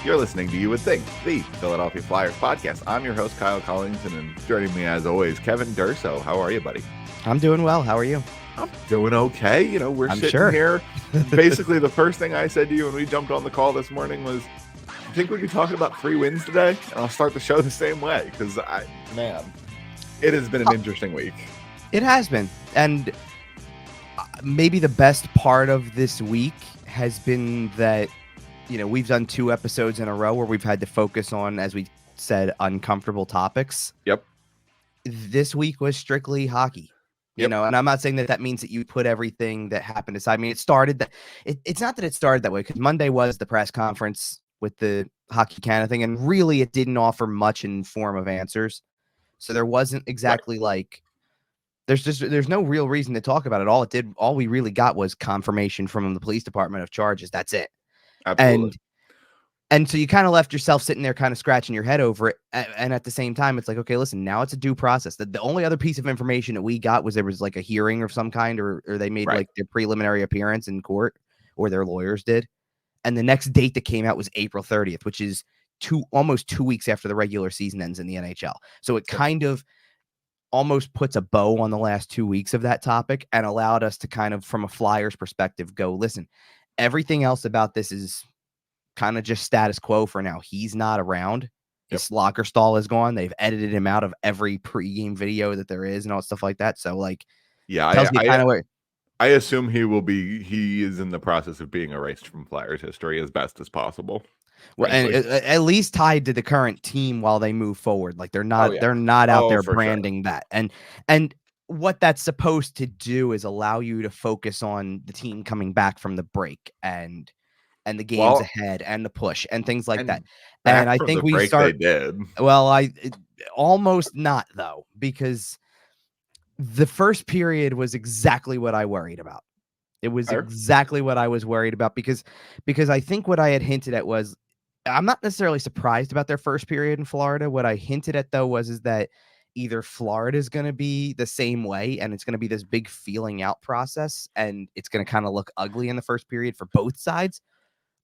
You're listening to You Would Think, the Philadelphia Flyers podcast. I'm your host, Kyle Collington, and joining me as always, Kevin Durso. How are you, buddy? I'm doing well. How are you? I'm doing okay. You know, we're sitting sure. here. Basically, the first thing I said to you when we jumped on the call this morning was, I think we'd be talking about 3 wins today, and I'll start the show the same way, because, man, it has been an interesting week. It has been, and maybe the best part of this week has been that, you know, we've done 2 episodes in a row where we've had to focus on, as we said, uncomfortable topics. Yep. This week was strictly hockey. You know, and I'm not saying that that means that you put everything that happened aside. I mean, it started that it's not that it started that way, because Monday was the press conference with the Hockey Canada thing, and really it didn't offer much in form of answers. So there wasn't exactly like there's no real reason to talk about it. All we really got was confirmation from the police department of charges. That's it. Absolutely. And so you kind of left yourself sitting there kind of scratching your head over it. And at the same time, it's like, okay, listen, now it's a due process. The only other piece of information that we got was there was like a hearing of some kind, or they made like their preliminary appearance in court, or their lawyers did. And the next date that came out was April 30th, which is almost 2 weeks after the regular season ends in the NHL. So it kind of almost puts a bow on the last 2 weeks of that topic and allowed us to kind of, from a Flyers perspective, go, listen, everything else about this is kind of just status quo for now. He's not around. His locker stall is gone. They've edited him out of every pregame video that there is and all stuff like that. So, like, I assume he is in the process of being erased from Flyers history as best as possible. Well, and at least tied to the current team while they move forward. Like, they're not out there branding that. And what that's supposed to do is allow you to focus on the team coming back from the break and the games ahead and the push and things like that. And I think they did. Well, almost not, though, because the first period was exactly what I worried about. It was exactly what I was worried about because I think what I had hinted at was, I'm not necessarily surprised about their first period in Florida. What I hinted at, though, is that either Florida is going to be the same way, and it's going to be this big feeling out process, and it's going to kind of look ugly in the first period for both sides,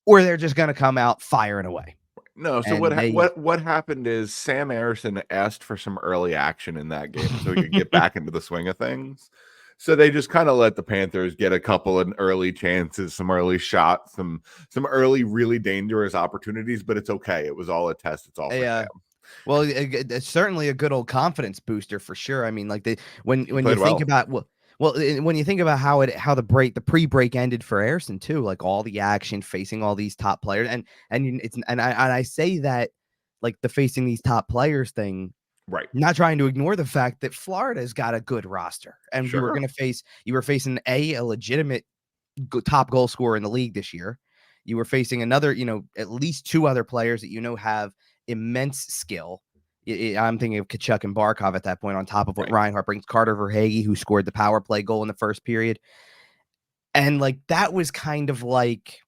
or they're just going to come out firing away. No, so what happened is Sam Ersson asked for some early action in that game so he could get back into the swing of things. So they just kind of let the Panthers get a couple of early chances, some early shots, some early really dangerous opportunities, but it's okay. It was all a test. It's all for Sam. Well, it's certainly a good old confidence booster for sure. I mean, like when you think about when you think about how the pre-break ended for Ersson too, like all the action facing all these top players, and I say that like the facing these top players thing, right? Not trying to ignore the fact that Florida's got a good roster, and you were facing a legitimate top goal scorer in the league this year. You were facing another, at least 2 other players that have immense skill. I'm thinking of Tkachuk and Barkov at that point, on top of what Reinhart brings. Carter Verhaeghe, who scored the power play goal in the first period. And like, that was kind of like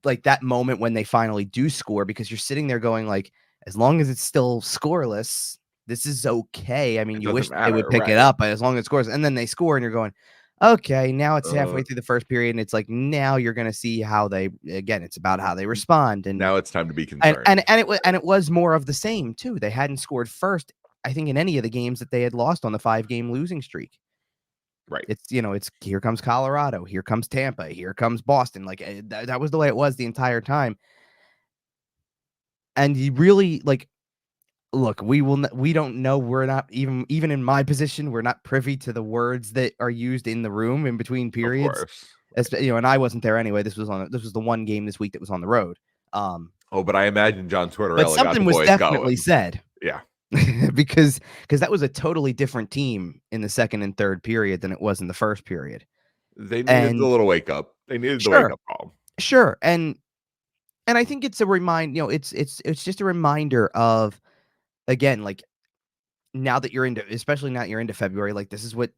that moment when they finally do score, because you're sitting there going like, as long as it's still scoreless, this is okay. I mean, you wish they would pick it up, but as long as it scores, and then they score, and you're going, okay, now it's halfway through the first period, and it's like, now you're going to see how it's about how they respond. And now it's time to be concerned. And it was more of the same too. They hadn't scored first, I think, in any of the games that they had lost on the 5-game losing streak. Right. It's here comes Colorado, here comes Tampa, here comes Boston. Like, that was the way it was the entire time. And you really, like, look, we don't know. We're not even in my position. We're not privy to the words that are used in the room in between periods. Of course. And I wasn't there anyway. This was the one game this week that was on the road. But I imagine John Tortorella. But something was definitely said. Yeah. because that was a totally different team in the second and third period than it was in the first period. They needed a little wake up. They needed the wake up call. Sure. And I think it's a reminder, it's just a reminder of, again, like, now that you're into February, like, this is what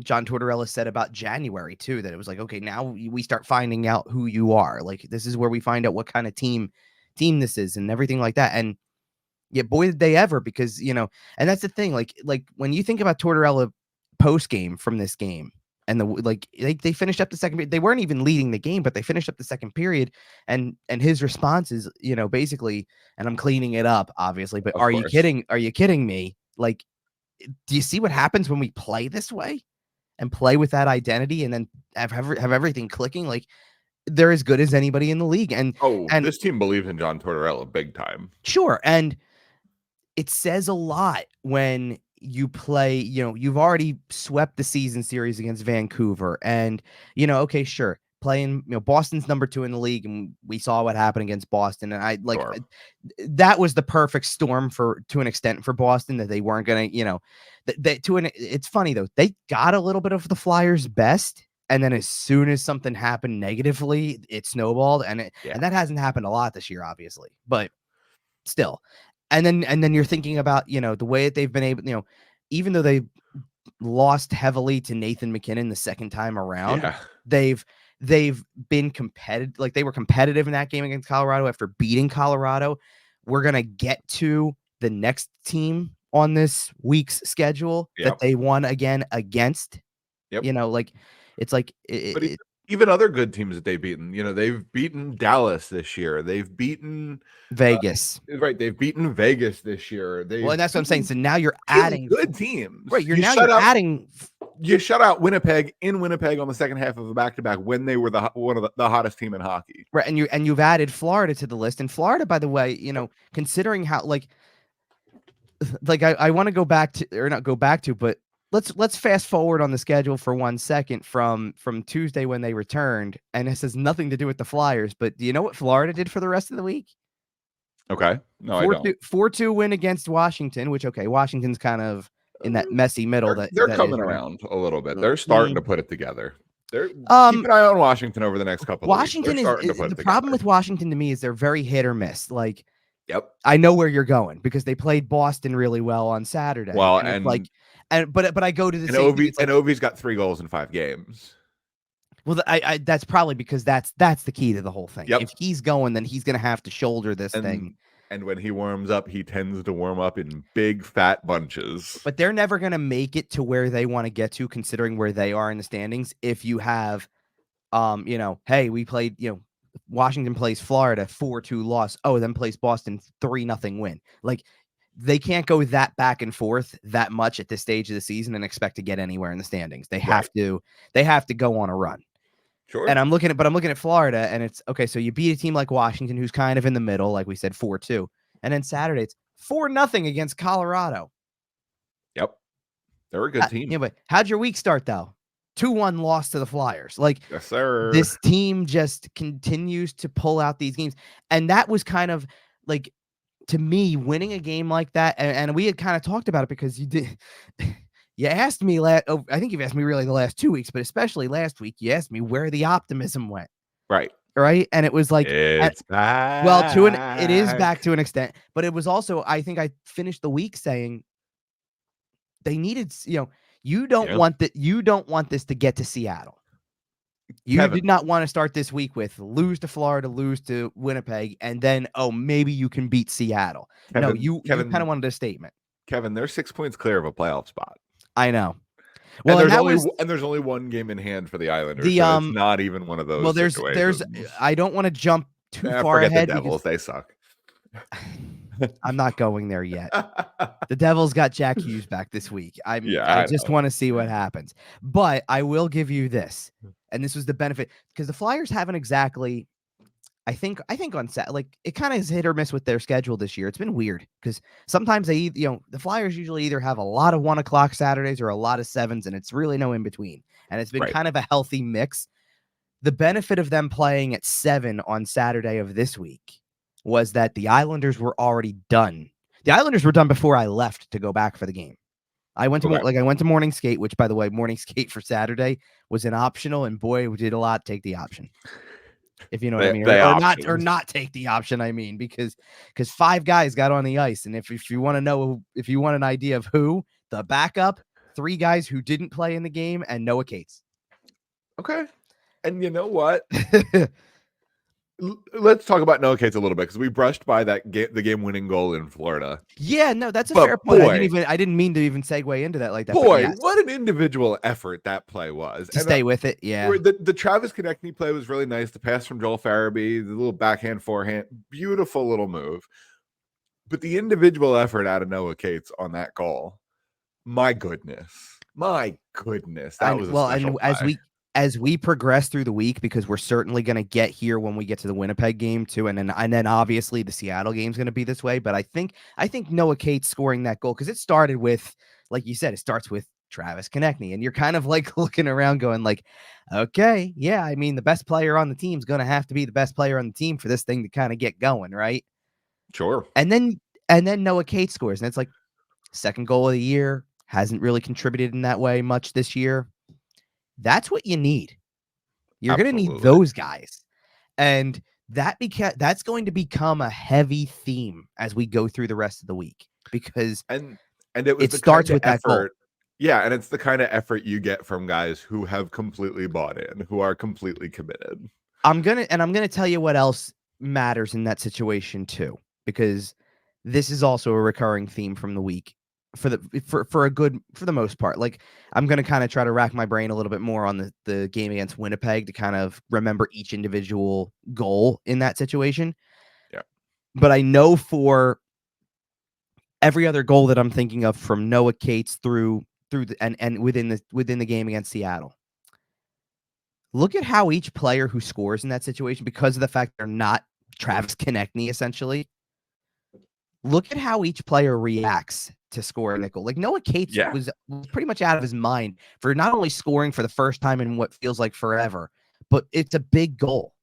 John Tortorella said about January too, that it was like, okay, now we start finding out who you are. Like, this is where we find out what kind of team this is and everything like that. And yeah, boy, did they ever, because, and that's the thing, like when you think about Tortorella post game from this game, And they finished up the second period. They weren't even leading the game, but they finished up the second period. And his response is, basically, and I'm cleaning it up, obviously, but are you kidding? Are you kidding me? Like, do you see what happens when we play this way and play with that identity and then have everything clicking? Like, they're as good as anybody in the league. And this team believes in John Tortorella big time. Sure. And it says a lot when you play, you've already swept the season series against Vancouver and, okay, sure. Playing, Boston's number 2 in the league, and we saw what happened against Boston. And that was the perfect storm to an extent for Boston, that they weren't going to, it's funny though. They got a little bit of the Flyers' best. And then as soon as something happened negatively, it snowballed, and that hasn't happened a lot this year, obviously, but still. And then you're thinking about, the way that they've been able, even though they lost heavily to Nathan MacKinnon the second time around, they've been competitive. Like, they were competitive in that game against Colorado after beating Colorado. We're going to get to the next team on this week's schedule that they won again against. It's like, even other good teams that they've beaten, they've beaten Dallas this year. They've beaten Vegas. Right. They've beaten Vegas this year. And that's what I'm saying. So now you're adding good teams. Right. You're adding. You shut out Winnipeg in Winnipeg on the second half of a back-to-back when they were one of the hottest team in hockey. Right. And you've added Florida to the list. And Florida, by the way, considering how I want to go back to, or not go back to, but let's fast forward on the schedule for 1 second from Tuesday when they returned. And this has nothing to do with the Flyers, but do you know what Florida did for the rest of the week? Okay. No, I don't. 4-2 win against Washington, which, okay, Washington's kind of in that messy middle. They're coming around a little bit. They're starting to put it together. Keep an eye on Washington over the next couple of weeks. Washington is the problem with Washington to me is they're very hit or miss. Like, yep, I know where you're going because they played Boston really well on Saturday. Well, but I go to the same thing. And Ovi's got 3 goals in 5 games. Well, I that's probably because that's the key to the whole thing. Yep. If he's going, then he's going to have to shoulder this thing. And when he warms up, he tends to warm up in big fat bunches. But they're never going to make it to where they want to get to, considering where they are in the standings. If you have, hey, we played, Washington plays Florida 4-2 loss. Oh, then plays Boston 3-0 win. Like, they can't go that back and forth that much at this stage of the season and expect to get anywhere in the standings. They have to go on a run. Sure. And I'm looking at Florida, and it's okay. So you beat a team like Washington, who's kind of in the middle, like we said, 4-2, and then Saturday it's 4-0 against Colorado. Yep, they're a good team. But how'd your week start though? 2-1 loss to the Flyers. Like, yes, sir. This team just continues to pull out these games, and that was kind of like, to me, winning a game like that. And we had kind of talked about it because you did. You asked me I think you've asked me really the last 2 weeks, but especially last week, you asked me where the optimism went. Right. And it was like, it's back. Well, it is back to an extent, but it was also, I think I finished the week saying they needed, you don't want this to get to Seattle. You did not want to start this week with lose to Florida, lose to Winnipeg, and then, maybe you can beat Seattle. You kind of wanted a statement. Kevin, they're 6 points clear of a playoff spot. I know. Well, and there's only one game in hand for the Islanders. So it's not even one of those. Well, there's. I don't want to jump too far ahead. The Devils, they suck. I'm not going there yet. The Devils got Jack Hughes back this week. I just want to see what happens. But I will give you this, and this was the benefit because the Flyers haven't exactly. I think on set, like, it kind of is hit or miss with their schedule this year. It's been weird because sometimes the Flyers usually either have a lot of 1 o'clock Saturdays or a lot of 7s, and it's really no in between. And it's been kind of a healthy mix. The benefit of them playing at 7 on Saturday of this week was that the Islanders were already done. The Islanders were done before I left to go back for the game. I went to morning skate, which, by the way, morning skate for Saturday was an optional, and boy, we did a lot take the option. If you know what I mean, or not take the option. I mean, because 5 guys got on the ice, and if you want to know, if you want an idea of who, the backup, 3 guys who didn't play in the game, and Noah Cates. Okay, and you know what? Let's talk about Noah Cates a little bit because we brushed by the game-winning goal in Florida. Yeah, no, that's a But fair point. I didn't mean to even segue into that like that. But yes, what an individual effort that play was. To stay with it, yeah. The Travis Konechny play was really nice. The pass from Joel Farabee, the little backhand, forehand, beautiful little move. But the individual effort out of Noah Cates on that goal, my goodness, that was a special play. As we progress through the week, because we're certainly going to get here when we get to the Winnipeg game too, and then obviously the Seattle game is going to be this way. But I think Noah Cates scoring that goal, because it started with, like you said, it starts with Travis Konechny, and you're kind of like looking around going like, okay, yeah, I mean the best player on the team is going to have to be the best player on the team for this thing to kind of get going, right? Sure. And then Noah Cates scores, and it's like second goal of the year, hasn't really contributed in that way much this year. That's what you need. You're going to need those guys. And that's going to become a heavy theme as we go through the rest of the week, because it starts with that goal. Yeah, and it's the kind of effort you get from guys who have completely bought in, who are completely committed. I'm going to tell you what else matters in that situation too, because this is also a recurring theme from the week. For the most part, like I'm going to kind of try to rack my brain a little bit more on the game against Winnipeg to kind of remember each individual goal in that situation. Yeah. But I know for every other goal that I'm thinking of from Noah Cates through and within the game against Seattle, look at how each player who scores in that situation, because of the fact they're not Travis Konechny, essentially, look at how each player reacts to scoring a goal. Like Noah Cates was pretty much out of his mind for not only scoring for the first time in what feels like forever, but it's a big goal.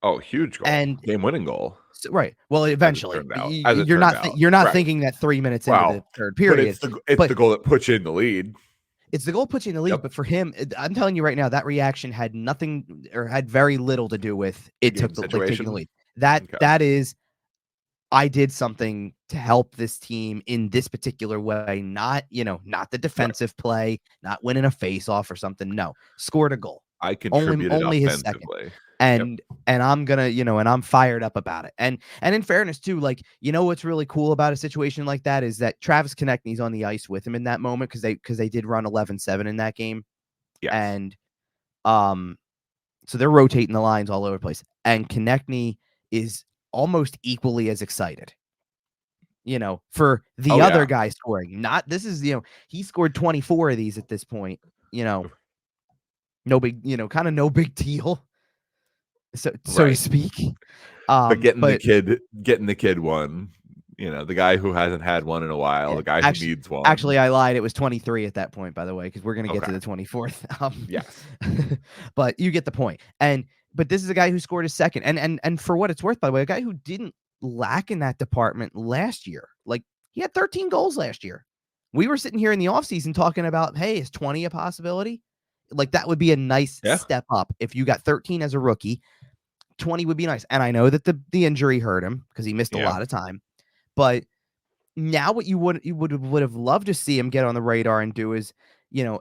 Oh, huge goal. And game-winning goal. So, right. Well, eventually, you're not thinking that 3 minutes into the third period. But it's the goal that puts you in the lead. It's the goal puts you in the lead. Yep. But for him, I'm telling you right now, that reaction had nothing or had very little to do with it taking the lead. That is, I did something to help this team in this particular way, not the defensive play, not winning a face-off or something. No, scored a goal. I contributed only his second. And I'm gonna, and I'm fired up about it. And in fairness too, like, what's really cool about a situation like that is that Travis Konechny's on the ice with him in that moment, because they did run 11-7 in that game. Yes. And so they're rotating the lines all over the place. And Konechny is almost equally as excited, for the other guy scoring. Not this is, he scored 24 of these at this point, no big, kind of no big deal, so to speak. But getting the kid one, the guy who hasn't had one in a while, the guy who needs one. Actually, I lied. It was 23 at that point, by the way, because we're going to get to the 24th. Yes. But you get the point. But this is a guy who scored his second. And for what it's worth, by the way, a guy who didn't lack in that department last year. Like, he had 13 goals last year. We were sitting here in the offseason talking about, hey, is 20 a possibility? Like, that would be a nice step up. If you got 13 as a rookie, 20 would be nice. And I know that the injury hurt him because he missed a lot of time. But now what you would have loved to see him get on the radar and do is,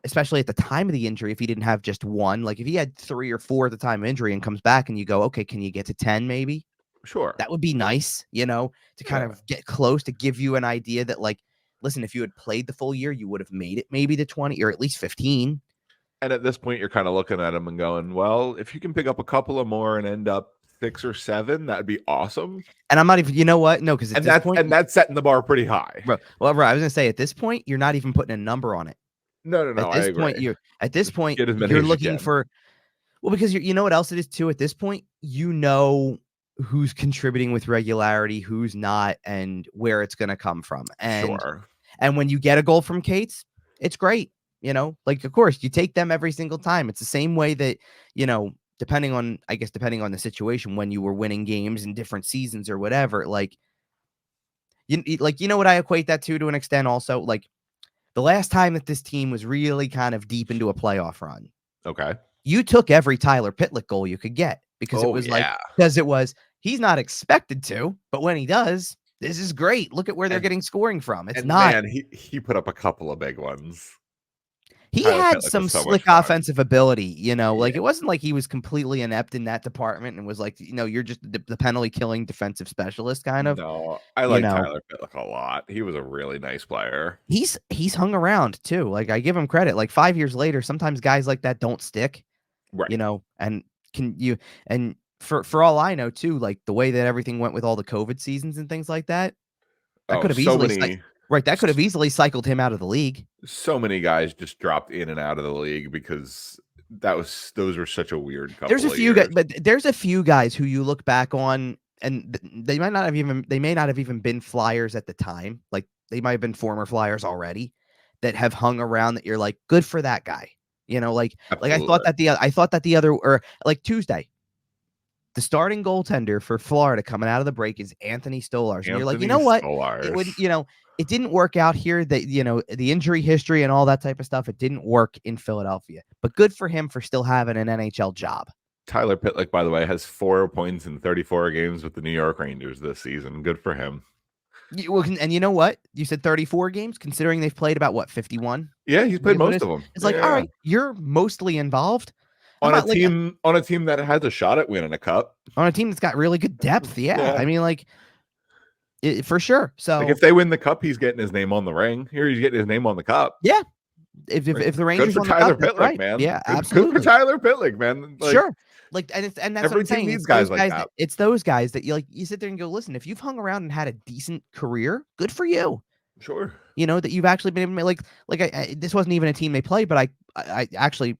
especially at the time of the injury, if he didn't have just one, like if he had 3 or 4 at the time of injury and comes back and you go, okay, can you get to 10 maybe? Sure. That would be nice, to kind of get close, to give you an idea that, like, listen, if you had played the full year, you would have made it maybe to 20 or at least 15. And at this point, you're kind of looking at him and going, well, if you can pick up a couple of more and end up 6 or 7, that'd be awesome. And I'm not even, you know what? No, because that's setting the bar pretty high. Bro, I was gonna say, at this point, you're not even putting a number on it. No. At this point, you're looking for, well, because you know what else it is too. At this point, who's contributing with regularity, who's not, and where it's gonna come from. And and when you get a goal from Cates, it's great. Like, of course, you take them every single time. It's the same way that, depending on the situation, when you were winning games in different seasons or whatever, like, what I equate that to an extent also, like the last time that this team was really kind of deep into a playoff run. Okay. You took every Tyler Pitlick goal you could get because he's not expected to, but when he does, this is great. Look at where they're getting scoring from. It's not. Man, he put up a couple of big ones. He Tyler had Pitlick some was so slick much fun. offensive ability, like it wasn't like he was completely inept in that department and was like, you're just the penalty killing defensive specialist kind of. No, I like Tyler Pitlick a lot. He was a really nice player. He's hung around too. Like I give him credit. Like 5 years later, sometimes guys like that don't stick, right? And for all I know too, like the way that everything went with all the COVID seasons and things like that, that could have easily cycled him out of the league. So many guys just dropped in and out of the league because those were such a weird couple. There's a few guys, but there's a few guys who you look back on, and they may not have even been Flyers at the time. Like they might have been former Flyers already that have hung around. That you're like, good for that guy. Like I thought that the other or like Tuesday. The starting goaltender for Florida coming out of the break is Anthony Stolarz. And you're like, you know what? It didn't work out here. That the injury history and all that type of stuff. It didn't work in Philadelphia. But good for him for still having an NHL job. Tyler Pitlick, by the way, has 4 points in 34 games with the New York Rangers this season. Good for him. And you know what? You said 34 games, considering they've played about 51. Yeah, he's played most of them. It's like, all right, you're mostly involved. On a team that has a shot at winning a cup. On a team that's got really good depth, yeah. I mean, for sure. So if they win the cup, he's getting his name on the ring. Here, he's getting his name on the cup. Yeah. If the Rangers good for Tyler Pitlick, right. Man. Yeah, absolutely. Good for Tyler Pitlick, man. Sure. And that's every what I'm saying. Needs guys like that. It's those guys that you sit there and go, listen, if you've hung around and had a decent career, good for you. Sure. That you've actually been able to this wasn't even a team they played, but I actually,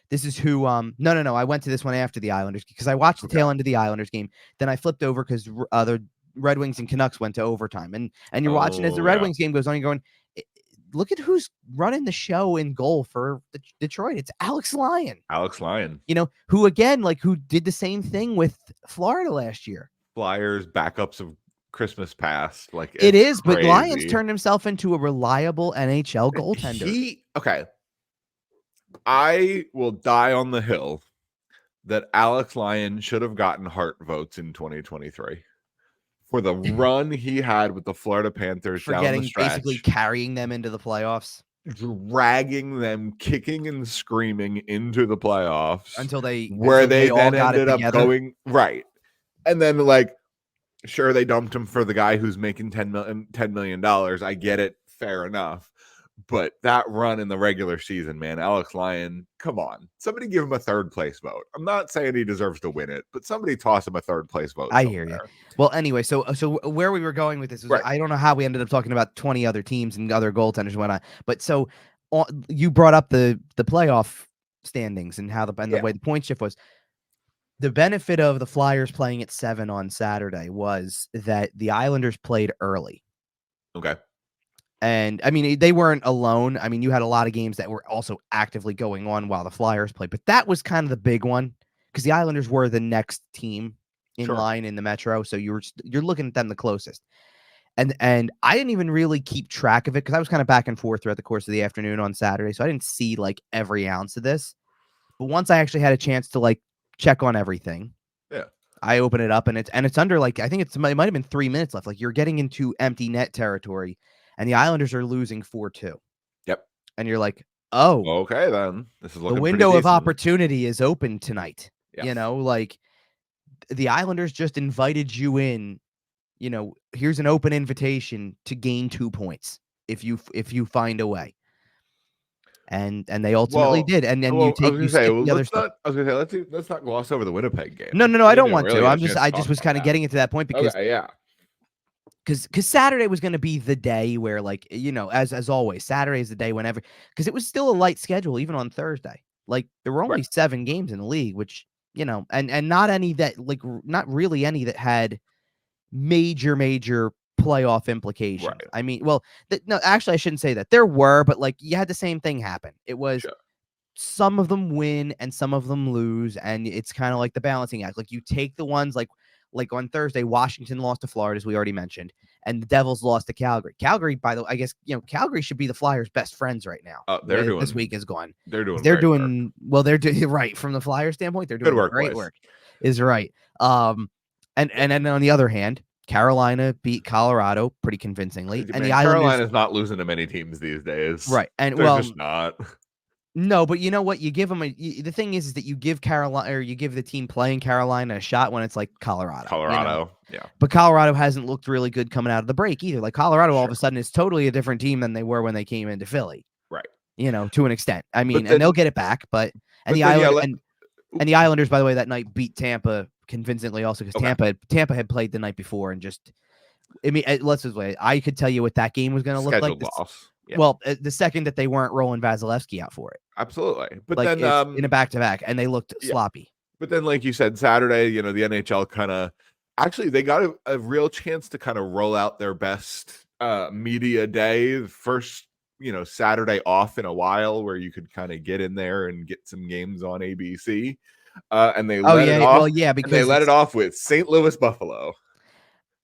this is who no, I went to this one after the Islanders because I watched the tail end of the Islanders game. Then I flipped over because the Red Wings and Canucks went to overtime. And you're watching as the Red Wings game goes on, you're going, look at who's running the show in goal for Detroit. It's Alex Lyon. Who again, who did the same thing with Florida last year. Flyers backups of Christmas past. It is, crazy. But Lyons turned himself into a reliable NHL goaltender. I will die on the hill that Alex Lyon should have gotten Hart votes in 2023 for the run he had with the Florida Panthers for down getting the stretch, basically carrying them into the playoffs, dragging them kicking and screaming into the playoffs until they then ended up going right. And then sure, they dumped him for the guy who's making $10 million. I get it. Fair enough. But that run in the regular season, man, Alex Lyon, come on. Somebody give him a third place vote. I'm not saying he deserves to win it, but somebody toss him a third place vote. I hear you. Well, anyway, so where we were going with this is I don't know how we ended up talking about 20 other teams and other goaltenders and whatnot. But so you brought up the playoff standings and how the way the point shift was. The benefit of the Flyers playing at 7 on Saturday was that the Islanders played early. Okay. And I mean, they weren't alone. I mean, you had a lot of games that were also actively going on while the Flyers played, but that was kind of the big one because the Islanders were the next team in line in the Metro. So you're looking at them the closest. And I didn't even really keep track of it because I was kind of back and forth throughout the course of the afternoon on Saturday. So I didn't see every ounce of this. But once I actually had a chance to check on everything. Yeah. I open it up and it's under I think it might have been 3 minutes left. You're getting into empty net territory. And the Islanders are losing 4-2. Yep. And you're like, oh, okay, then this is looking the window of opportunity is open tonight. Yes. The Islanders just invited you in. Here's an open invitation to gain 2 points if you find a way. And they ultimately did. And then let's not gloss over the Winnipeg game. No, I don't want to. I just was kind of getting into that point because Because Saturday was going to be the day where, as always, Saturday is the day whenever, because it was still a light schedule, even on Thursday. There were only 7 games in the league, which, and not any that, not really any that had major playoff implications. Right. I mean, no, actually, I shouldn't say that. There were, but you had the same thing happen. It was some of them win and some of them lose, and it's kind of like the balancing act. You take the ones like on Thursday, Washington lost to Florida, as we already mentioned, and the Devils lost to Calgary. Calgary, by the way, I guess, Calgary should be the Flyers' best friends right now. This week is gone. They're doing right from the Flyers standpoint. They're doing great work. Is right. And then on the other hand, Carolina beat Colorado pretty convincingly, and the Islanders, Carolina's not losing to many teams these days, right? And they're just not. No, but you know what? You give them the thing is that you give Carolina, or you give the team playing Carolina a shot when it's like Colorado. Colorado, yeah. But Colorado hasn't looked really good coming out of the break either. Like Colorado, all of a sudden, is totally a different team than they were when they came into Philly. Right. To an extent. I mean, and they'll get it back, and the Islanders, by the way, that night beat Tampa convincingly also because Tampa had played the night before and just. I mean, let's just wait. I could tell you what that game was going to look like. Loss. Yeah. Well, the second that they weren't rolling Vasilevsky out for it. Absolutely. But like then in a back-to-back, and they looked sloppy. But then, like you said, Saturday, the NHL kind of actually they got a real chance to kind of roll out their best media day. First, Saturday off in a while where you could kind of get in there and get some games on ABC. And they let it off. Well, yeah, because they let it off with St. Louis Buffalo.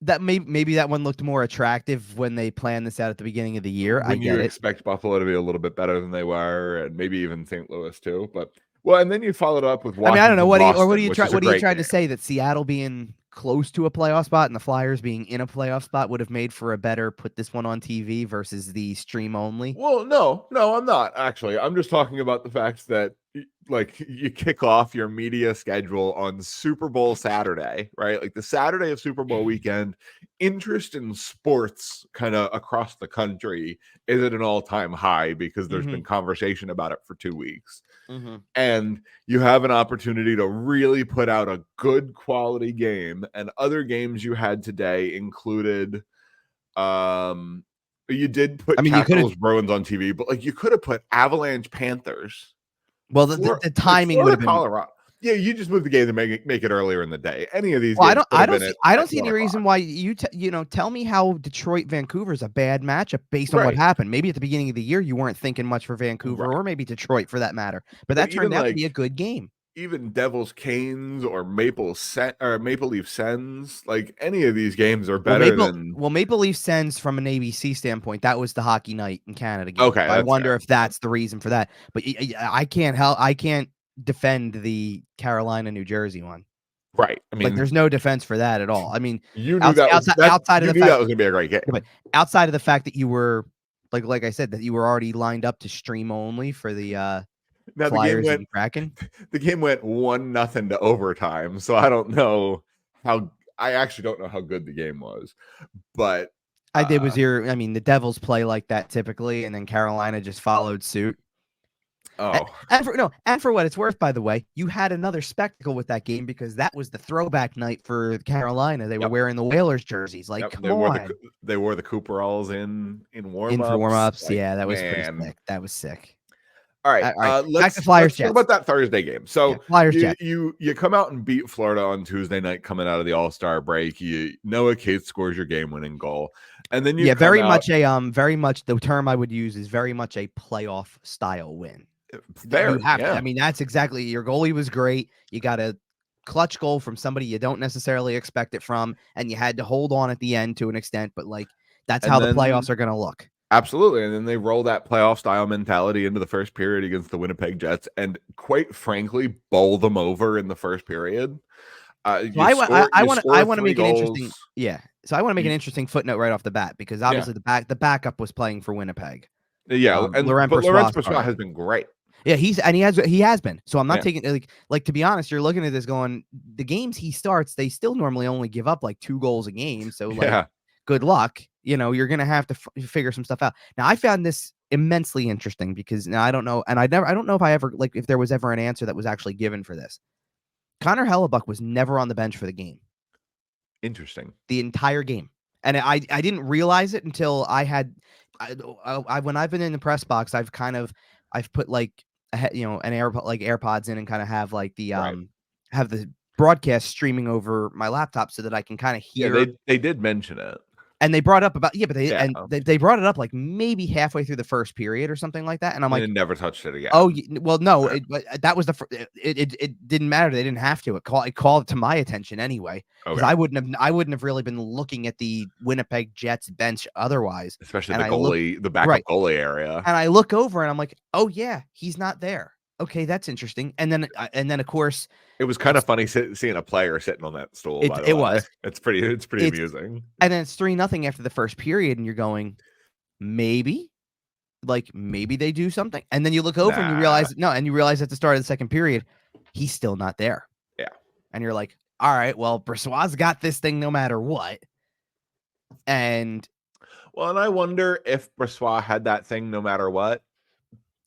That maybe that one looked more attractive when they planned this out at the beginning of the year. When you expect Buffalo to be a little bit better than they were, and maybe even St. Louis too. But and then you followed up with Washington. I don't know what are you trying to say, that Seattle being close to a playoff spot and the Flyers being in a playoff spot would have made for a better put this one on TV versus the stream only? Well, no, I'm not actually. I'm just talking about the fact that you kick off your media schedule on Super Bowl Saturday, right? Like the Saturday of Super Bowl weekend, interest in sports kind of across the country is at an all-time high because there's been conversation about it for 2 weeks. And you have an opportunity to really put out a good quality game. And other games you had today included, you did put Capitals Bruins on TV, but you could have put Avalanche Panthers. Well, the timing would have been Colorado. Yeah, you just moved the game to make it earlier in the day. Any of these, I don't see any reason why tell me how Detroit Vancouver is a bad matchup based on what happened. Maybe at the beginning of the year you weren't thinking much for Vancouver or maybe Detroit for that matter, but that turned out to be a good game. Even Devils Canes or Maple Leaf Sens, any of these games are better than Maple Leaf Sens from an ABC standpoint. That was the Hockey Night in Canada game. Okay, I wonder if that's the reason for that. But I can't defend the Carolina New Jersey one. Right. I mean, there's no defense for that at all. I mean, you knew that was going to be a great game. But outside of the fact that you were like I said, that you were already lined up to stream only for the now Flyers and Kraken. The game went 1-0 to overtime, so I don't know I actually don't know how good the game was, but the Devils play like that typically, and then Carolina just followed suit. Oh, and for what it's worth, by the way, you had another spectacle with that game because that was the throwback night for Carolina. They were wearing the Whalers jerseys. Come on. They wore the Cooperalls in warm-ups. In for warm-ups, yeah, that was pretty sick. That was sick. All right, let's talk about that Thursday game. So Flyers Jets. You come out and beat Florida on Tuesday night coming out of the All-Star break. Noah Cates scores your game-winning goal. And then very much the term I would use is very much a playoff style win. Fair. I mean, that's exactly, your goalie was great. You got a clutch goal from somebody you don't necessarily expect it from, and you had to hold on at the end to an extent, but that's how the playoffs are going to look. Absolutely. And then they roll that playoff style mentality into the first period against the Winnipeg Jets and quite frankly bowl them over in the first period. I want to make an interesting So I want to make an interesting footnote right off the bat because obviously the backup was playing for Winnipeg. Yeah, and Laurent Brossoit has been great. Yeah, he has been. So I'm not taking to be honest, you're looking at this going, the games he starts, they still normally only give up 2 goals a game. So good luck. You're going to have to figure some stuff out. Now, I found this immensely interesting because now I don't know. And I don't know if there was ever an answer that was actually given for this. Connor Hellebuck was never on the bench for the game. Interesting. The entire game. And I didn't realize it until when I've been in the press box, I've put AirPods in and kind of have have the broadcast streaming over my laptop so that I can kind of hear. Yeah, they did mention it. And they brought up they brought it up maybe halfway through the first period or something like that. And I'm like, they never touched it again. Oh, well, no, that was it didn't matter. They didn't have to. It called to my attention anyway. Because I wouldn't have really been looking at the Winnipeg Jets bench otherwise. Especially the backup goalie area. And I look over and I'm like, oh yeah, he's not there. Okay, that's interesting. And then of course, it was kind of funny seeing a player sitting on that stool. It was. It's pretty amusing. And then it's 3-0 after the first period, and you're going, maybe. like maybe they do something. And then you look over and you realize at the start of the second period, he's still not there. Yeah. And you're like, all right, well, Brossoit's got this thing no matter what. And I wonder if Brossoit had that thing no matter what.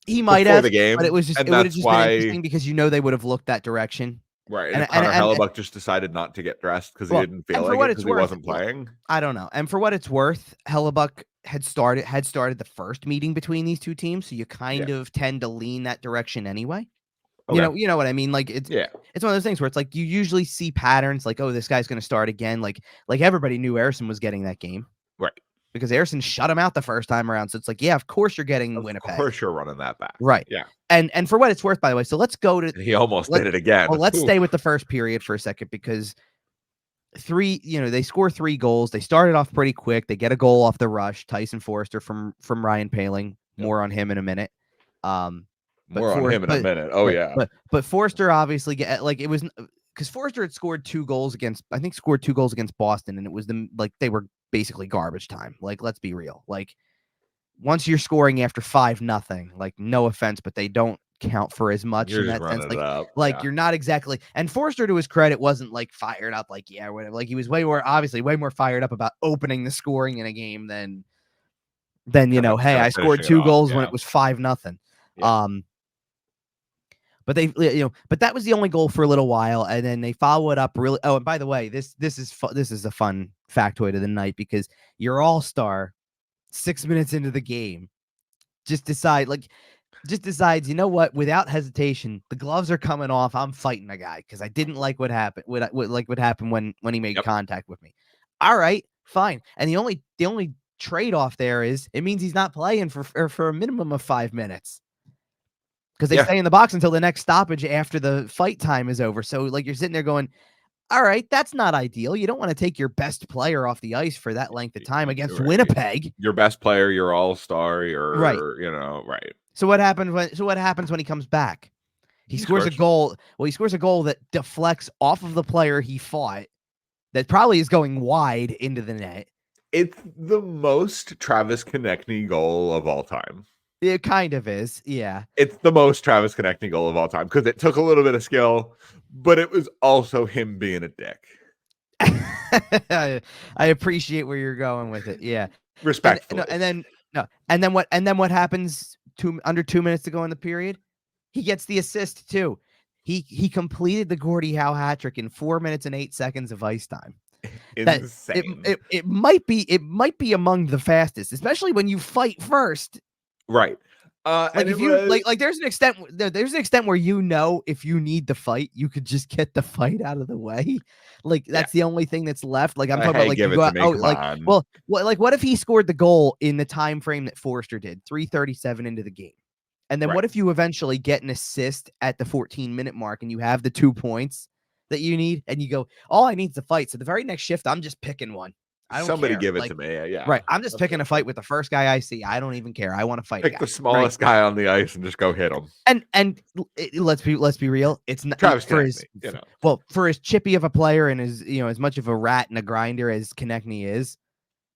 He might have the game, but it would have just been interesting because they would have looked that direction. Right. And Connor Hellebuyck just decided not to get dressed because he didn't feel like it because he wasn't playing. I don't know. And for what it's worth, Hellebuyck had started the first meeting between these two teams, so you kind of tend to lean that direction anyway. Okay. You know what I mean? Like it's one of those things where it's like you usually see patterns like, oh, this guy's going to start again. Like everybody knew Ersson was getting that game. Right. Because Ersson shut him out the first time around. So it's like, yeah, of course you're getting Winnipeg. Of course you're running that back. Right. Yeah. And for what it's worth, by the way, so let's go to... He almost did it again. Well, let's stay with the first period for a second because they score 3 goals. They started off pretty quick. They get a goal off the rush. Tyson Forster from Ryan Poehling. More on him in a minute. Oh, yeah. But Forster obviously it was... Because Forster had scored 2 goals against Boston, and it was they were basically garbage time. Like, let's be real. Like, once you're scoring after 5-0, like, no offense, but they don't count for as much in that sense. You're not exactly. And Forster, to his credit, wasn't like fired up. Like, yeah, whatever. Like, he was way more fired up about opening the scoring in a game than hey, I scored 2 goals when it was 5-0. Yeah. But but that was the only goal for a little while, and then they follow it up really. Oh, and by the way, this is a fun factoid of the night because your all-star, 6 minutes into the game, just decides, you know what? Without hesitation, the gloves are coming off. I'm fighting a guy because I didn't like what happened. What happened when he made contact with me. All right, fine. And the only trade-off there is it means he's not playing for a minimum of 5 minutes. Because they stay in the box until the next stoppage after the fight time is over. So, like, you're sitting there going, all right, that's not ideal. You don't want to take your best player off the ice for that length of time against Winnipeg. Your best player, your all-star, right. Right. So what happens when he comes back? He scores a goal. Well, he scores a goal that deflects off of the player he fought that probably is going wide into the net. It's the most Travis Konechny goal of all time. It kind of is, yeah. It's the most Travis Konechny goal of all time because it took a little bit of skill, but it was also him being a dick. I appreciate where you're going with it, yeah. Respectfully. And then what happens under 2 minutes to go in the period? He gets the assist too. He completed the Gordie Howe hat trick in 4 minutes and 8 seconds of ice time. Insane. It might be among the fastest, especially when you fight first. Right. If you there's an extent where if you need the fight, you could just get the fight out of the way. Like that's the only thing that's left. Like I'm talking about, like you go out, what if he scored the goal in the time frame that Forster did, 3:37 into the game, and then what if you eventually get an assist at the 14-minute mark and you have the 2 points that you need, and you go, all I need is a fight. So the very next shift, I'm just picking one. Somebody give it to me. Yeah. Right. I'm just picking a fight with the first guy I see. I don't even care. I want to fight. Pick the smallest guy on the ice and just go hit him. And let's be real. It's not Travis for Konechny, for as chippy of a player and as much of a rat and a grinder as Konechny is,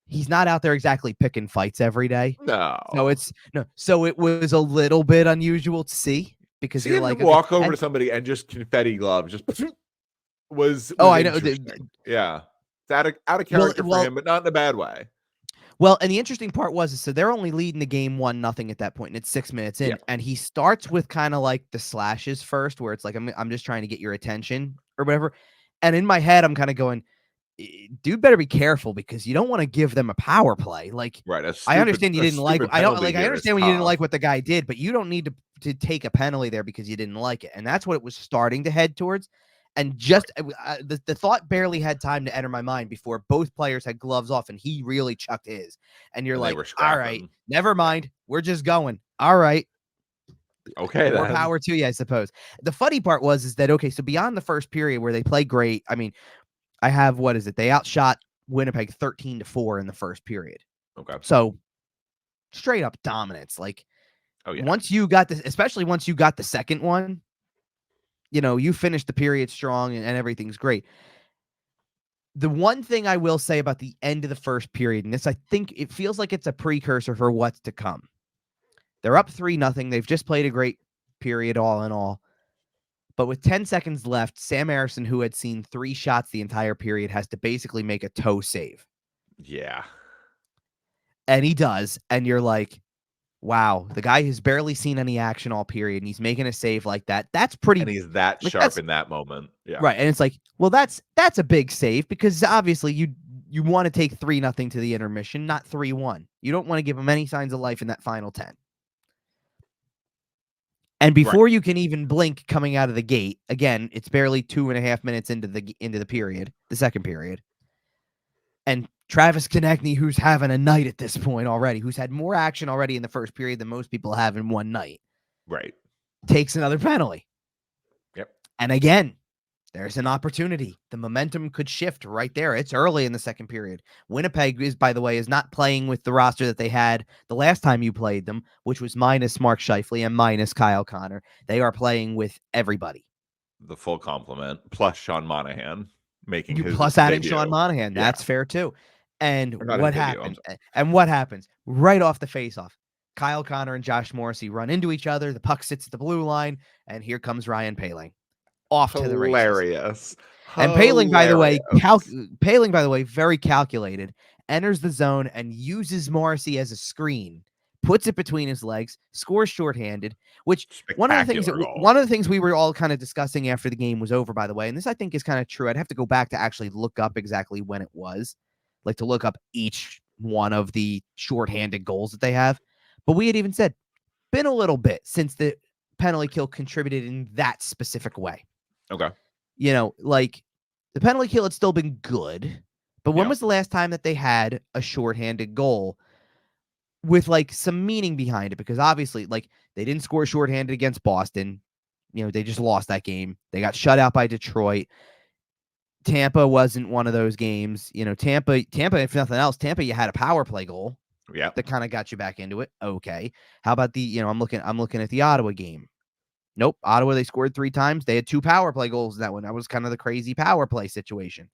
he's not out there exactly picking fights every day. No. So it was a little bit unusual to see because you're like walk over to somebody and just confetti glove was I know. Yeah. Out of character for him, but not in a bad way. Well, and the interesting part was, so they're only leading the game 1-0 at that point, and it's 6 minutes in, and he starts with kind of like the slashes first, where it's like I'm just trying to get your attention or whatever. And in my head, I'm kind of going, dude, better be careful because you don't want to give them a power play. Like, I understand you didn't like. I understand when you didn't like what the guy did, but you don't need to take a penalty there because you didn't like it, and that's what it was starting to head towards. And just the thought barely had time to enter my mind before both players had gloves off and he really chucked his. And you're like, all right, never mind. We're just going. All right. Okay. More power to you, I suppose. The funny part is that, okay, so beyond the first period where they play great, I mean, I have, they outshot Winnipeg 13-4 in the first period. Okay. So straight up dominance. Like, once you got this, especially once you got the second one, you finished the period strong and everything's great. The one thing I will say about the end of the first period, and this, I think it feels like it's a precursor for what's to come. They're up 3-0. They've just played a great period all in all. But with 10 seconds left, Sam Ersson, who had seen 3 shots the entire period, has to basically make a toe save. Yeah. And he does. And you're like, wow, the guy has barely seen any action all period, and he's making a save like that. That's pretty. And he's that sharp in that moment. Yeah. Right. And it's like, well, that's a big save, because obviously you want to take 3-0 to the intermission, not 3-1. You don't want to give him any signs of life in that final 10. And before you can even blink coming out of the gate, again, it's barely 2.5 minutes into the period, the second period. And Travis Konechny, who's having a night at this point already, who's had more action already in the first period than most people have in one night, right, takes another penalty. Yep. And again, there's an opportunity. The momentum could shift right there. It's early in the second period. Winnipeg is, by the way, is not playing with the roster that they had the last time you played them, which was minus Mark Scheifele and minus Kyle Connor. They are playing with everybody. The full complement, plus Sean Monahan making his plus adding debut. Sean Monahan. That's fair too. And what happened? And what happens? Right off the faceoff, Kyle Connor and Josh Morrissey run into each other. The puck sits at the blue line, and here comes Ryan Poehling. Off to the races. Hilarious. And Poehling, by the way, very calculated, enters the zone and uses Morrissey as a screen, puts it between his legs, scores shorthanded, which one of the things we were all kind of discussing after the game was over, by the way, and this I think is kind of true. I'd have to go back to actually look up exactly when it was, like to look up each one of the shorthanded goals that they have. But we had even said, been a little bit since the penalty kill contributed in that specific way. Okay. You know, like the penalty kill had still been good, but when was the last time that they had a shorthanded goal with like some meaning behind it? Because obviously, like, they didn't score shorthanded against Boston. You know, they just lost that game. They got shut out by Detroit. Tampa wasn't one of those games. You know, Tampa, if nothing else, Tampa, you had a power play goal. Yeah. That kind of got you back into it. Okay. How about I'm looking at the Ottawa game. Nope. Ottawa, they scored 3 times. They had 2 power play goals in that one. That was kind of the crazy power play situation.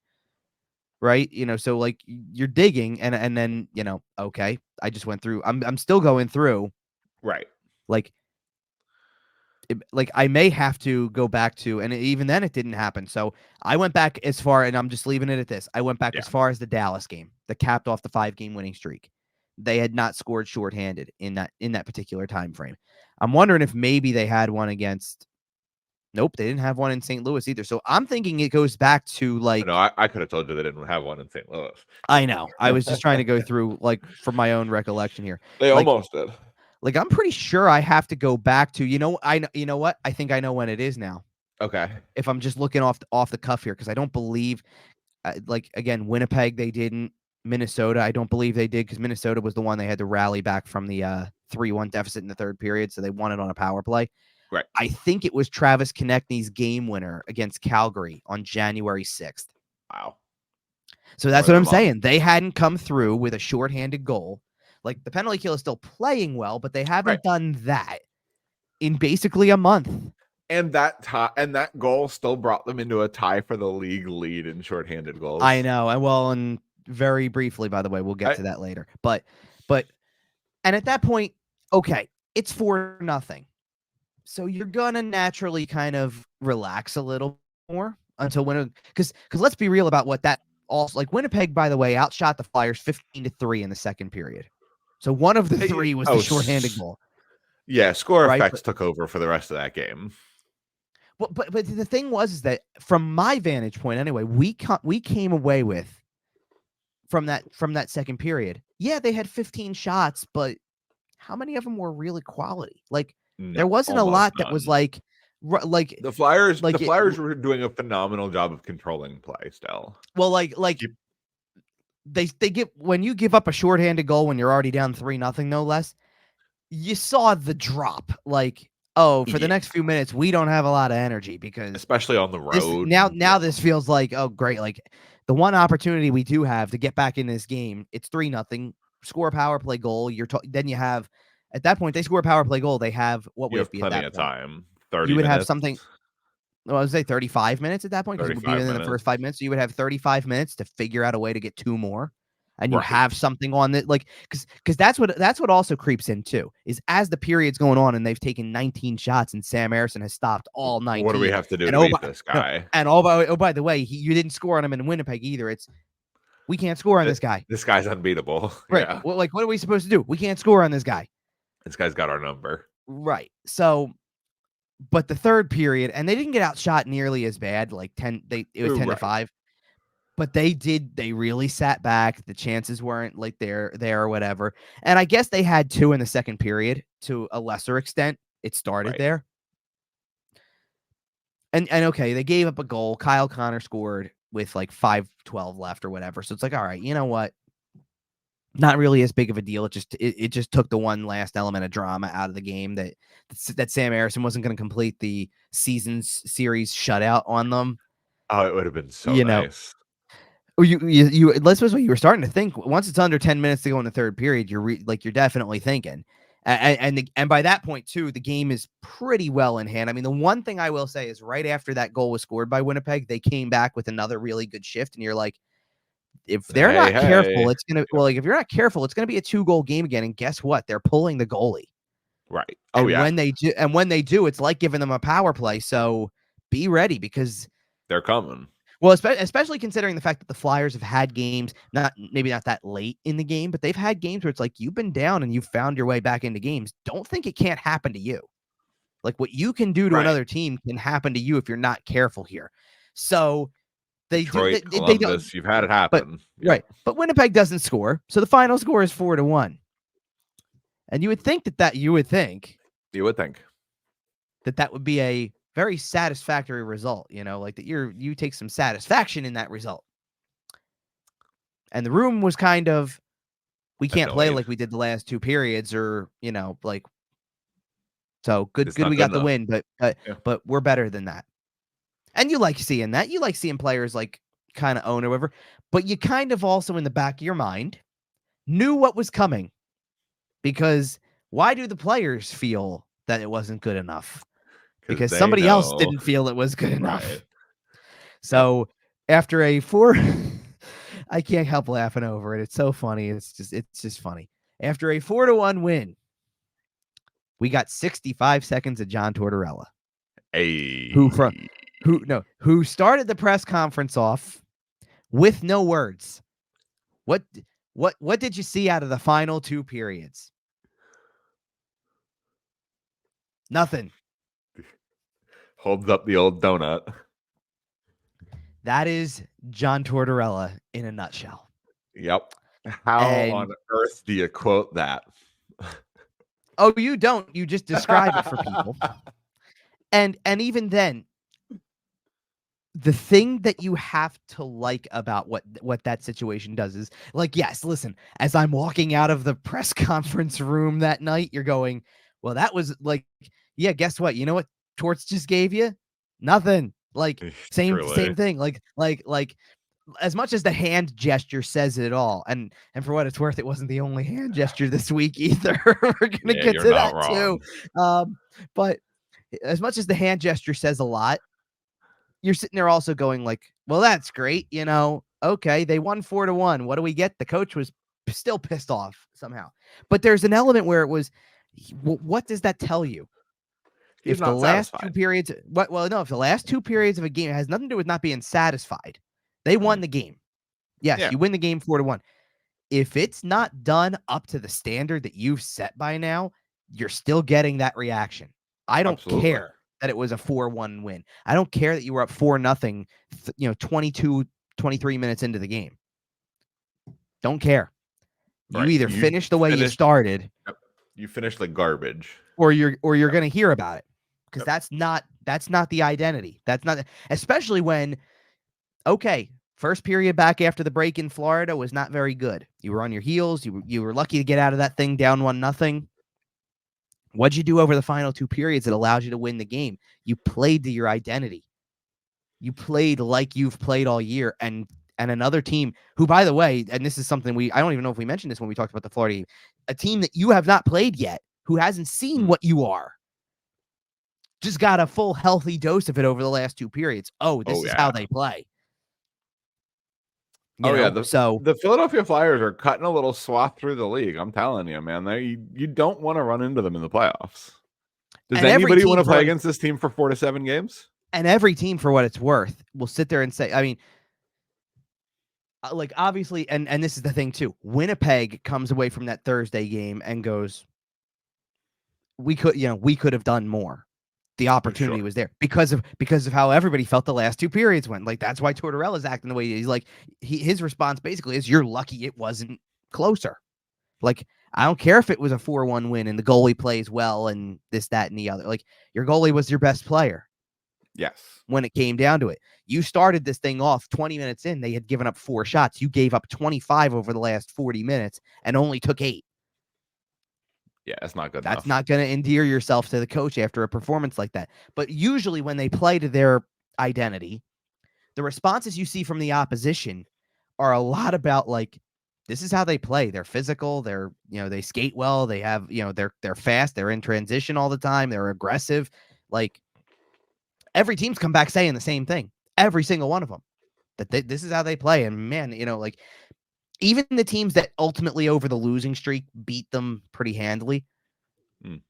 Right? You know, so like you're digging and then, you know, okay, I just went through. I'm still going through. Right. Like I may have to go back to, and even then it didn't happen. So I went back as far, and I'm just leaving it at this. I went back as far as the Dallas game that capped off the 5-game winning streak. They had not scored shorthanded in that particular time frame. I'm wondering if maybe they had one against. Nope, they didn't have one in St. Louis either. So I'm thinking it goes back to like. No, I could have told you they didn't have one in St. Louis. I know. I was just trying to go through like from my own recollection here. They almost did. Like I'm pretty sure I have to go back to. You know what? I think I know when it is now. Okay. If I'm just looking off the cuff here, because I don't believe, like again, Winnipeg they didn't. Minnesota, I don't believe they did, because Minnesota was the one they had to rally back from the 3-1 deficit in the third period, so they won it on a power play. Right. I think it was Travis Konechny's game winner against Calgary on January 6th. Wow. So that's what I'm saying. They hadn't come through with a shorthanded goal. Like the penalty kill is still playing well, but they haven't done that in basically a month. And that goal still brought them into a tie for the league lead in shorthanded goals. I know. And very briefly, by the way, we'll get to that later. But and at that point, okay, it's 4-0. So you're gonna naturally kind of relax a little more until because let's be real about what that also, like, Winnipeg, by the way, outshot the Flyers 15-3 in the second period. So one of the 3 was the shorthanded goal. Yeah, score effects took over for the rest of that game. But the thing was that from my vantage point anyway, we came away with from that second period. Yeah, they had 15 shots, but how many of them were really quality? Like there wasn't a lot that was like the Flyers. The Flyers were doing a phenomenal job of controlling play still. Well, they give, when you give up a shorthanded goal when you're already down 3-0, no less, you saw the drop. Like, oh, for the next few minutes, we don't have a lot of energy, because especially on the road. Now this feels like, oh great, like the one opportunity we do have to get back in this game, it's 3-0, score a power play goal. Then you have, at that point, they score a power play goal. They have what would it be? Plenty of time. 30 You would minutes. have something. Well, I would say 35 minutes at that point, because it would be within the first 5 minutes. So you would have 35 minutes to figure out a way to get 2 more. and you have something on that, like, because that's what also creeps in too, is as the period's going on and they've taken 19 shots and Sam Ersson has stopped all 19. What do we have to do to beat this guy? By the way, you didn't score on him in Winnipeg either. We can't score on this guy. This guy's unbeatable. Right. Yeah. Well, like, what are we supposed to do? We can't score on this guy. This guy's got our number. Right. So, but the third period, and they didn't get outshot nearly as bad. Like it was 10-5. But they really sat back. The chances weren't like there or whatever. And I guess they had 2 in the second period to a lesser extent. It started there. And okay, they gave up a goal. Kyle Connor scored with like 5:12 left or whatever. So it's like, all right, you know what? Not really as big of a deal. It just took the one last element of drama out of the game that Sam Ersson wasn't going to complete the series shutout on them. Oh, it would have been so nice. You let's suppose you were starting to think once it's under 10 minutes to go in the third period, you're definitely thinking, and by that point too, the game is pretty well in hand. I mean, the one thing I will say is right after that goal was scored by Winnipeg, they came back with another really good shift, and you're like, if they're not careful, it's gonna if you're not careful, it's gonna be a 2-goal game again. And guess what? They're pulling the goalie. Right. Oh, and when they do, it's like giving them a power play. So be ready because they're coming. Well, especially considering the fact that the Flyers have had games, maybe not that late in the game, but they've had games where it's like you've been down and you've found your way back into games. Don't think it can't happen to you. Like what you can do to another team can happen to you if you're not careful here. So Detroit, Columbus, you've had it happen. Right. But Winnipeg doesn't score. So the final score is 4-1. And you would think that would be a very satisfactory result, like that you take some satisfaction in that result. And the room was kind of, we can't play like we did the last 2 periods or, like, so good we got the win, but we're better than that. And you like seeing that. You like seeing players like kind of own or whatever, but you kind of also in the back of your mind knew what was coming, because why do the players feel that it wasn't good enough? Because somebody else didn't feel it was good enough. Right. So after a 4, I can't help laughing over it. It's so funny. It's just funny. After a 4-1 win, we got 65 seconds of John Tortorella. Hey. Who started the press conference off with no words. What did you see out of the final 2 periods? Nothing. Holds up the old donut. That is John Tortorella in a nutshell. Yep. How on earth do you quote that? Oh, you don't. You just describe it for people. And even then, the thing that you have to like about what that situation does is, like, yes, listen, as I'm walking out of the press conference room that night, you're going, well, that was like, yeah, guess what? You know what Torts just gave you? Nothing. Like same thing. Like as much as the hand gesture says it all, and for what it's worth, it wasn't the only hand gesture this week either. We're gonna get to that wrong. Too. But as much as the hand gesture says a lot, you're sitting there also going like, well, that's great. Okay, they won 4-1. What do we get? The coach was still pissed off somehow. But there's an element where it was, what does that tell you? If the last 2 periods, if the last 2 periods of a game has nothing to do with not being satisfied, they won the game. Yes, you win the game 4-1. If it's not done up to the standard that you've set by now, you're still getting that reaction. I don't care that it was a 4-1 win. I don't care that you were up 4-0, 22, 23 minutes into the game. Don't care. You either finish the way you started. Yep. You finish like garbage. Or you're going to hear about it. Because that's not the identity. That's not, especially when, okay, first period back after the break in Florida was not very good. You were on your heels. You were lucky to get out of that thing down 1-0. What'd you do over the final 2 periods that allowed you to win the game? You played to your identity. You played like you've played all year. And another team who, by the way, and this is something I don't even know if we mentioned this when we talked about the Florida game, a team that you have not played yet, who hasn't seen what you are, just got a full healthy dose of it over the last 2 periods. This is how they play. The Philadelphia Flyers are cutting a little swath through the league. I'm telling you, man. You don't want to run into them in the playoffs. Does anybody want to play against this team for 4 to 7 games? And every team, for what it's worth, will sit there and say, I mean, like obviously, and this is the thing too. Winnipeg comes away from that Thursday game and goes, we could have done more. The opportunity was there because of how everybody felt the last 2 periods went. Like, that's why Tortorella's acting the way he's like. His response basically is, "You're lucky it wasn't closer." Like, I don't care if it was a 4-1 win and the goalie plays well and this, that, and the other. Like, your goalie was your best player. Yes. When it came down to it, you started this thing off 20 minutes in. They had given up 4 shots. You gave up 25 over the last 40 minutes and only took 8. Yeah, that's not good enough. That's not going to endear yourself to the coach after a performance like that. But usually when they play to their identity, the responses you see from the opposition are a lot about, like, this is how they play. They're physical. They're, they skate well. They have, they're fast. They're in transition all the time. They're aggressive. Like, every team's come back saying the same thing. Every single one of them. That this is how they play. And man, like, even the teams that ultimately over the losing streak beat them pretty handily.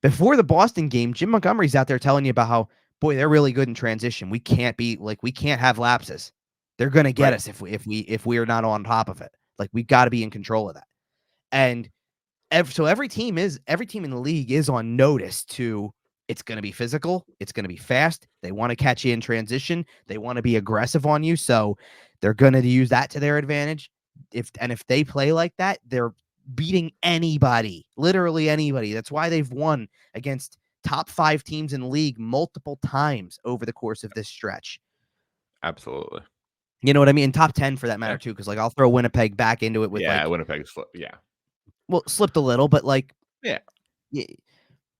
Before the Boston game, Jim Montgomery's out there telling you about how, boy, they're really good in transition. We can't have lapses. They're going to get us if we are not on top of it. Like, we've got to be in control of that. And so every team in the league is on notice to, it's going to be physical. It's going to be fast. They want to catch you in transition. They want to be aggressive on you. So they're going to use that to their advantage. If they play like that, they're beating anybody, literally anybody. That's why they've won against top 5 teams in the league multiple times over the course of this stretch. Absolutely. You know what I mean? Top 10 for that matter too, because, like, I'll throw Winnipeg back into it with Winnipeg slipped. Yeah. Well, slipped a little, but like, yeah.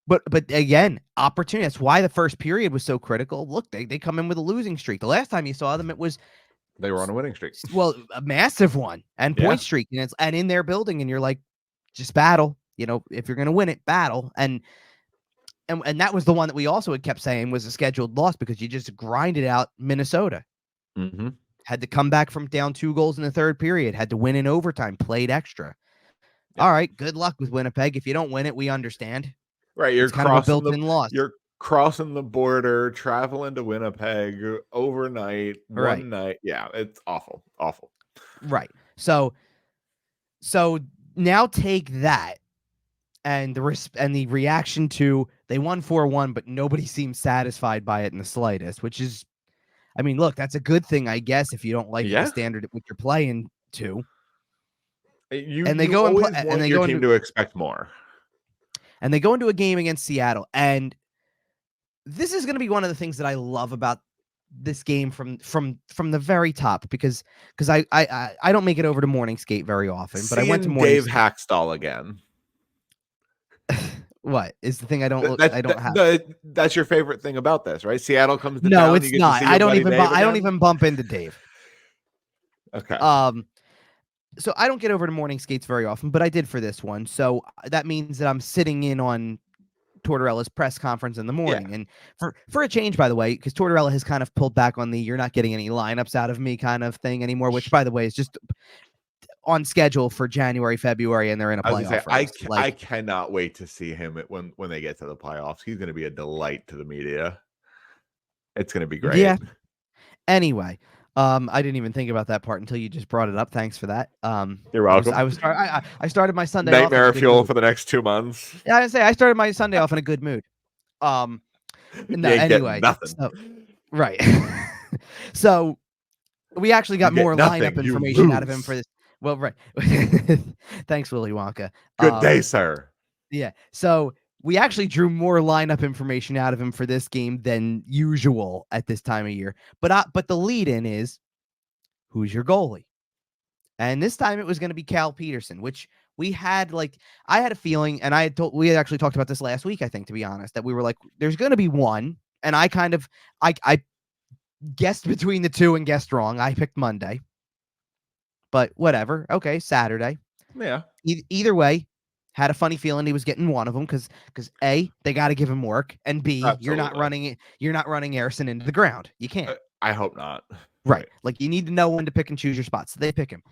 But again, opportunity. That's why the first period was so critical. Look, they come in with a losing streak. The last time you saw them, it was they were on a winning streak. Well, a massive one and point streak, and in their building, and you're like, just battle. If you're going to win it, battle. And that was the one that we also had kept saying was a scheduled loss because you just grinded out Minnesota. Mm-hmm. Had to come back from down 2 goals in the third period. Had to win in overtime. Played extra. Yeah. All right, good luck with Winnipeg. If you don't win it, we understand. Right, you're kind of a built-in loss. You're crossing the border, traveling to Winnipeg overnight, one night. Yeah, it's awful. Right. So now take that and the reaction to, they won 4-1, but nobody seems satisfied by it in the slightest, which is, I mean, look, that's a good thing, I guess, if you don't like the standard at which you're playing to. They go to expect more. And they go into a game against Seattle, and this is going to be one of the things that I love about this game from the very top, because I don't make it over to morning skate very often, but I went to morning Dave Hackstall again. What is the thing I don't have? That's your favorite thing about this, right? Seattle comes to town. No, it's not. I don't even bump into Dave. Okay. So I don't get over to morning skates very often, but I did for this one. So that means that I'm sitting in on Tortorella's press conference in the morning. Yeah. And for a change, by the way, because Tortorella has kind of pulled back on the "you're not getting any lineups out of me" kind of thing anymore, which, by the way, is just on schedule for January, February, and they're in a playoff race. I cannot wait to see him when they get to the playoffs. He's going to be a delight to the media. It's going to be great. Yeah. Anyway. I didn't even think about that part until you just brought it up. Thanks for that. You're welcome. I started my Sunday nightmare fuel for the next 2 months. Yeah, I started my Sunday off in a good mood. No, anyway, nothing. Right. So we actually got more lineup information out of him for this. Well, right. Thanks, Willy Wonka. Good day, sir. Yeah. So we actually drew more lineup information out of him for this game than usual at this time of year. But the lead-in is, who's your goalie? And this time it was going to be Cal Petersen, which we had, like, I had a feeling, and we had actually talked about this last week, I think, to be honest, that we were like, there's going to be one. And I guessed between the two and guessed wrong. I picked Monday. But whatever. Okay, Saturday. Yeah. Either way, had a funny feeling he was getting one of them because A, they got to give him work, and B, Absolutely. You're not running Harrison into the ground. You can't. I hope not. Right. Like you need to know when to pick and choose your spots. So they pick him.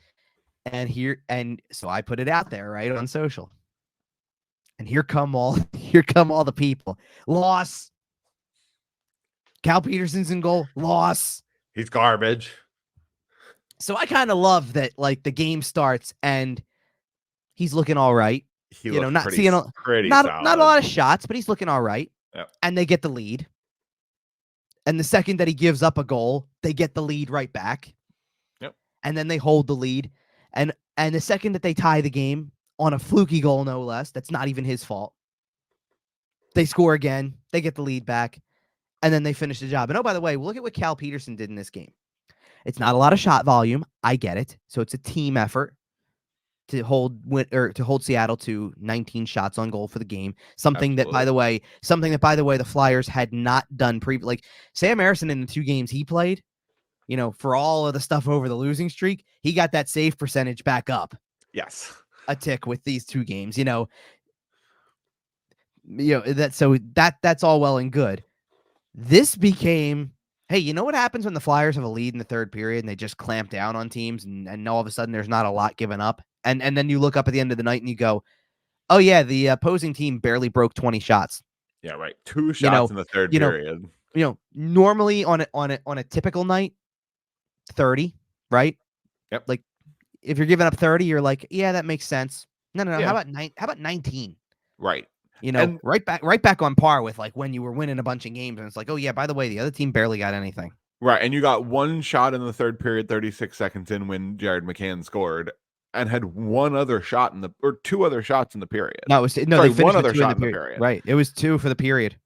And so I put it out there, right, on social. And here come all the people. Loss. Cal Petersen's in goal. Loss. He's garbage. So I kind of love that, like, the game starts and he's looking all right. He looks not pretty, seeing not a lot of shots, but he's looking all right. Yep. And they get the lead. And the second that he gives up a goal, they get the lead right back. Yep. And then they hold the lead. And the second that they tie the game on a fluky goal, no less, that's not even his fault, they score again. They get the lead back. And then they finish the job. And oh, by the way, look at what Cal Petersen did in this game. It's not a lot of shot volume. I get it. So it's a team effort to hold Seattle to 19 shots on goal for the game. Something that, by the way, the Flyers had not done like Sam Ersson in the 2 games he played, for all of the stuff over the losing streak, he got that save percentage back up. Yes. A tick with these 2 games, that's all well and good. This became, hey, you know what happens when the Flyers have a lead in the third period and they just clamp down on teams and all of a sudden there's not a lot given up? And then you look up at the end of the night and you go, oh, yeah, the opposing team barely broke 20 shots. Yeah, right. 2 shots in the third period. Normally on a typical night, 30, right? Yep. Like if you're giving up 30, you're like, yeah, that makes sense. No. Yeah. How about 19? Right. And right back on par with like when you were winning a bunch of games and it's like, oh yeah, by the way, the other team barely got anything. Right. And you got 1 shot in the third period, 36 seconds in when Jared McCann scored, and had 1 other shot 2 other shots in the period. No, they finished 1 other 2 shot in the period. Right. It was 2 for the period.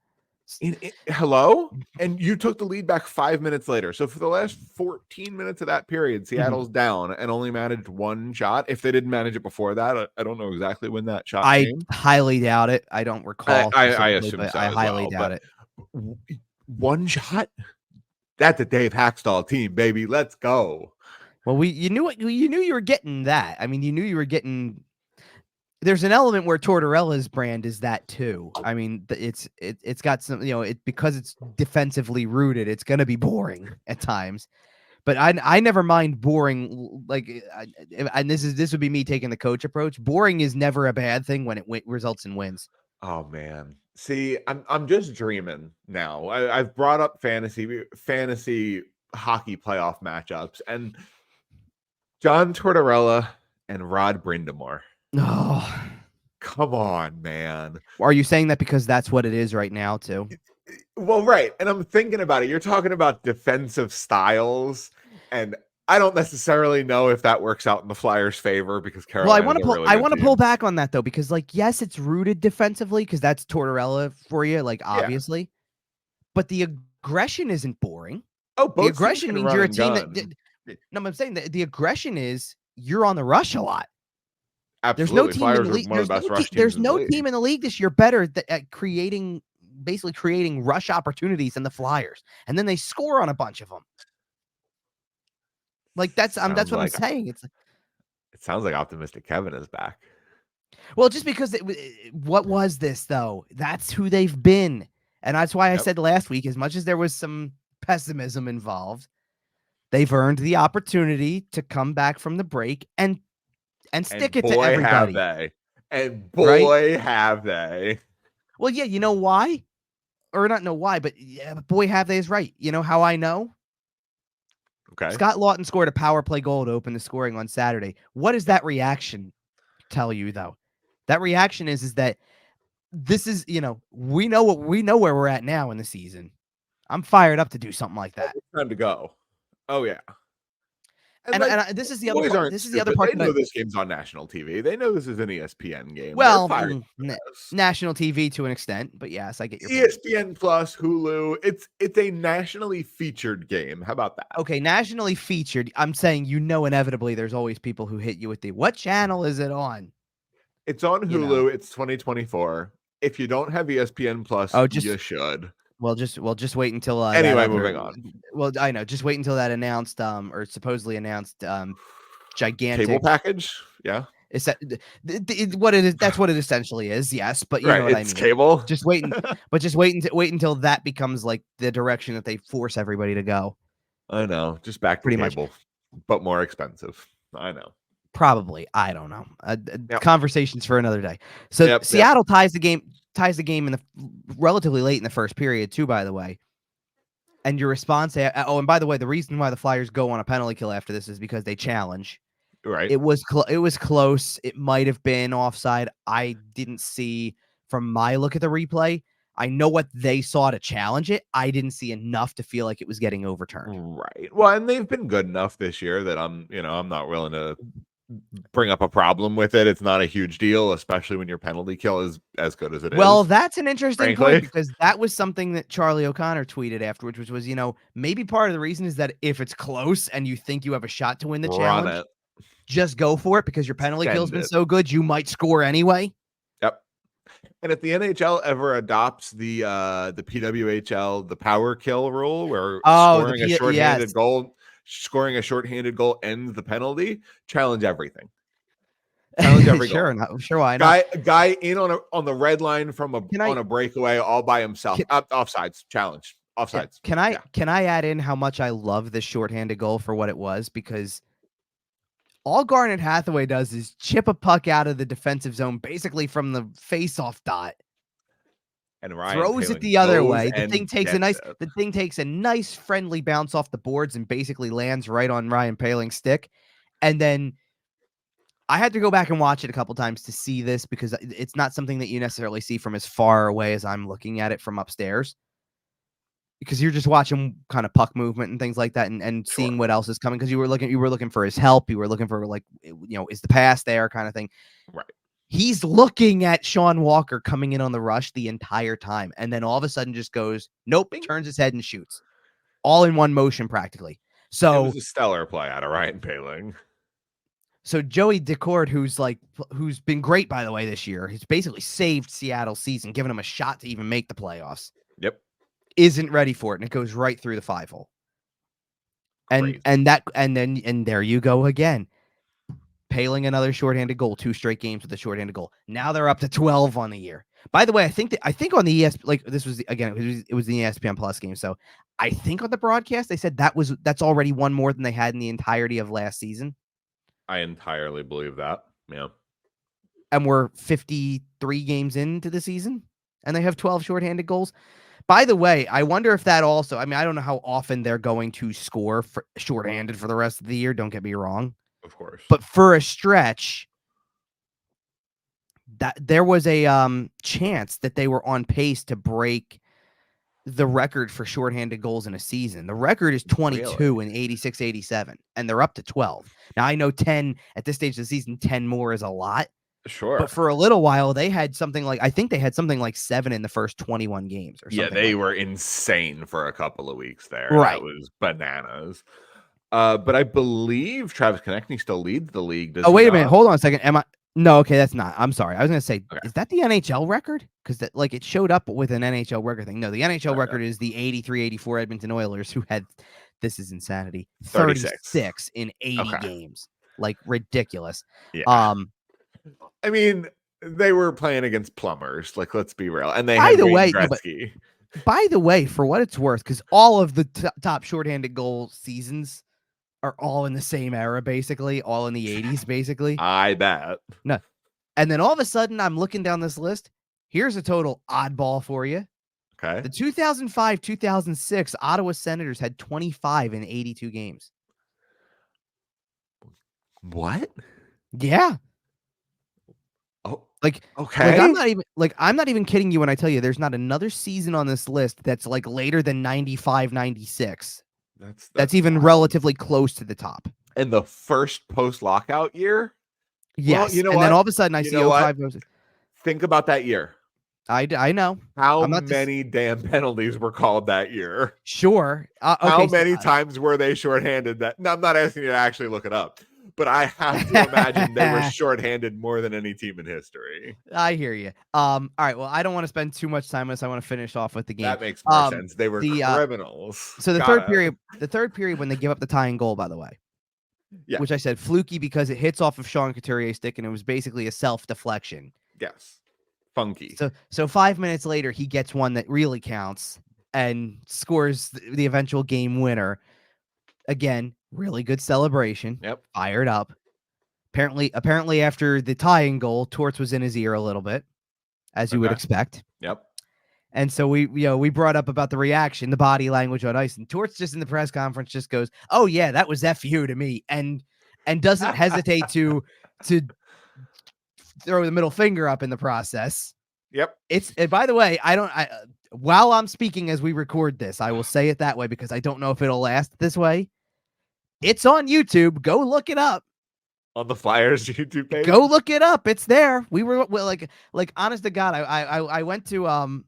Hello? And you took the lead back 5 minutes later. So for the last 14 minutes of that period, Seattle's down and only managed 1 shot. If they didn't manage it before that, I don't know exactly when that shot came. I highly doubt it. I don't recall. I assume so. I highly doubt it. 1 shot? That's a Dave Hackstall team, baby. Let's go. Well, you knew you were getting that. I mean, you knew you were getting. There's an element where Tortorella's brand is that too. I mean, it's got some, because it's defensively rooted, it's going to be boring at times. But I never mind boring. Like, and this would be me taking the coach approach. Boring is never a bad thing when it results in wins. Oh man, see, I'm just dreaming now. I've brought up fantasy hockey playoff matchups, and John Tortorella and Rod Brind'Amour. Oh, come on, man. Are you saying that because that's what it is right now too? Well, right. And I'm thinking about it. You're talking about defensive styles, and I don't necessarily know if that works out in the Flyers' favor because Carolina. Well, I want to pull back on that though, because like, yes, it's rooted defensively because that's Tortorella for you, like obviously, but the aggression isn't boring. Oh, the aggression means you're a team that. No, I'm saying that the aggression is you're on the rush a lot. Absolutely. There's no team in the league. There's no team in the league this year better at creating rush opportunities than the Flyers, and then they score on a bunch of them. Like that's what I'm saying. It sounds like Optimistic Kevin is back. Well, just because what was this though? That's who they've been, and that's why I said last week, as much as there was some pessimism involved, they've earned the opportunity to come back from the break and stick it to everybody. Have they. Well, yeah, you know why? Or not know why, but yeah, boy, have they is right. You know how I know? Okay. Scott Lawton scored a power play goal to open the scoring on Saturday. What does that reaction tell you, though? That reaction is that this is, we know where we're at now in the season. I'm fired up to do something like that. It's time to go. Oh yeah. And this is the other part. This is the other part. They know this game's on national TV. They know this is an ESPN game. Well, national TV to an extent, but yes, I get your ESPN point. Plus, Hulu. It's a nationally featured game. How about that? Okay, nationally featured. I'm saying inevitably there's always people who hit you with what channel is it on? It's on Hulu. It's 2024. If you don't have ESPN Plus, you should. Well, just wait until anyway, moving on. Well, I know. Just wait until that announced, or supposedly announced, gigantic cable package. Yeah, is that what it is? That's what it essentially is. Yes, but you know what I mean. Cable. Just wait until that becomes like the direction that they force everybody to go. I know, just back to cable, but more expensive. I know. Probably. I don't know. Yep. Conversations for another day. So Seattle ties the game in the relatively late in the first period too, by the way. And your response, and by the way, the reason why the Flyers go on a penalty kill after this is because they challenge. Right. It was close. It might have been offside. I didn't see from my look at the replay. I know what they saw to challenge it. I didn't see enough to feel like it was getting overturned. Right. Well, and they've been good enough this year that I'm not willing to bring up a problem with it. It's not a huge deal, especially when your penalty kill is as good as it is. Well, that's an interesting frankly. point, because that was something that Charlie O'Connor tweeted afterwards, which was, maybe part of the reason is that if it's close and you think you have a shot to win the challenge, just go for it, because your penalty kill's been so good, you might score anyway. Yep. And if the NHL ever adopts the PWHL, the power kill rule, where scoring a shorthanded goal ends the penalty, challenge everything. Challenge every sure, goal. Sure, why not? Guy in on the red line from on a breakaway all by himself. Offsides, challenge. Offsides. Can I add in how much I love the shorthanded goal for what it was? Because all Garnet Hathaway does is chip a puck out of the defensive zone, basically from the face-off dot, and Ryan throws it the other way. The thing takes a nice friendly bounce off the boards and basically lands right on Ryan Poehling's stick. And then I had to go back and watch it a couple times to see this, because it's not something that you necessarily see from as far away as I'm looking at it from upstairs, because you're just watching kind of puck movement and things like that, and seeing what else is coming, because you were looking for his help. You were looking for, like, is the pass there kind of thing. Right. He's looking at Sean Walker coming in on the rush the entire time, and then all of a sudden just goes, nope, turns his head and shoots. All in one motion, practically. So it was a stellar play out of Ryan Poehling. So Joey Decord, who's been great, by the way, this year, he's basically saved Seattle's season, giving him a shot to even make the playoffs. Yep. Isn't ready for it, and it goes right through the 5-hole. And there you go again. Poehling another shorthanded goal, 2 straight games with a shorthanded goal. Now they're up to 12 on the year. By the way, I think on the this was again, it was the ESPN Plus game. So I think on the broadcast they said that's already one more than they had in the entirety of last season. I entirely believe that. Yeah. And we're 53 games into the season, and they have 12 shorthanded goals. By the way, I wonder if that also, I don't know how often they're going to score for shorthanded for the rest of the year. Don't get me wrong. Of course. But for a stretch, that there was a chance that they were on pace to break the record for shorthanded goals in a season. The record is 22 in 86-87, and they're up to 12. Now, I know 10 at this stage of the season, 10 more is a lot. Sure. But for a little while, they had something like 7 in the first 21 games or something. Yeah, they were insane for a couple of weeks there. Right. That was bananas. But I believe Travis Konechny still leads the league. Wait a minute. Hold on a second. No, okay, that's not. I'm sorry. I was going to say, Is that the NHL record? Because it showed up with an NHL record thing. No, the NHL record is the 83-84 Edmonton Oilers, who had, this is insanity, 36 in 80 games. Like, ridiculous. Yeah. They were playing against plumbers. Like, let's be real. And they had Wayne Gretzky. By the way, for what it's worth, because all of the top shorthanded goal seasons are all in the same era, basically, all in the 80s, basically. I bet. No. And then all of a sudden, I'm looking down this list. Here's a total oddball for you. Okay. The 2005-2006 Ottawa Senators had 25 in 82 games. What? Yeah. Oh, okay. I'm not even kidding you when I tell you there's not another season on this list that's later than 95-96. That's even wild. Relatively close to the top. And the first post-lockout year? Yes. Well, then all of a sudden I see 05. Think about that year. I know. How many damn penalties were called that year? Sure. How many times were they shorthanded? No, I'm not asking you to actually look it up, but I have to imagine they were shorthanded more than any team in history. I hear you. All right. Well, I don't want to spend too much time on this. I want to finish off with the game. That makes more sense. They were criminals. So the third period when they give up the tying goal, by the way, which I said fluky because it hits off of Sean Couturier's stick and it was basically a self-deflection. Yes. Funky. So 5 minutes later, he gets one that really counts and scores the eventual game winner. Again, really good celebration. Yep. Fired up. Apparently after the tying goal, Torts was in his ear a little bit, as you would expect. Yep. And so we brought up about the reaction, the body language on ice, and Torts just in the press conference just goes, "Oh yeah, that was FU to me," and doesn't hesitate to throw the middle finger up in the process. Yep. And by the way, while I'm speaking as we record this, I will say it that way because I don't know if it'll last this way. It's on YouTube. Go look it up. On the Flyers YouTube page. Go look it up. It's there. We were like honest to God, I went to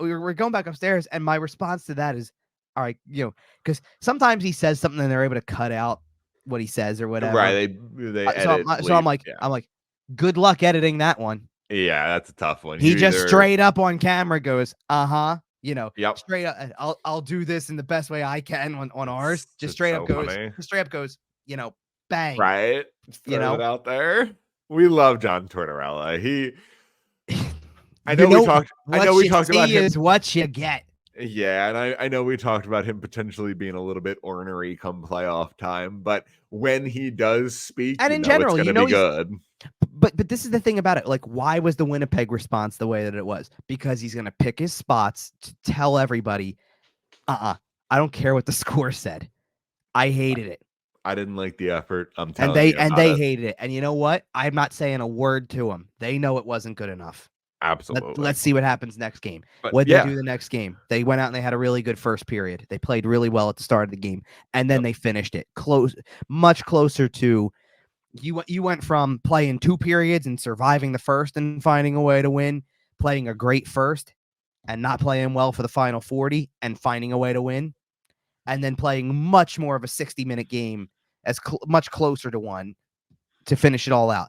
we were going back upstairs, and my response to that is, all right, because sometimes he says something and they're able to cut out what he says or whatever. Right. They edit. So I'm like, good luck editing that one. Yeah, that's a tough one. He straight up on camera goes, yep. Straight up, I'll do this in the best way I can on ours. Just straight up goes, bang. Right. Throw it out there. We love John Tortorella. I know we talked about him. Is what you get. Yeah, and I know we talked about him potentially being a little bit ornery come playoff time, but when he does speak, and in general, it's going to be good. But this is the thing about it. Like, why was the Winnipeg response the way that it was? Because he's going to pick his spots to tell everybody, I don't care what the score said. I hated it. I didn't like the effort. I'm telling you. And they hated it. And you know what? I'm not saying a word to them. They know it wasn't good enough. Absolutely. Let's see what happens next game. What did they do the next game? They went out and they had a really good first period. They played really well at the start of the game, and then they finished it much closer to. You went from playing 2 periods and surviving the first and finding a way to win, playing a great first and not playing well for the final 40 and finding a way to win, and then playing much more of a 60-minute game as much closer to one to finish it all out.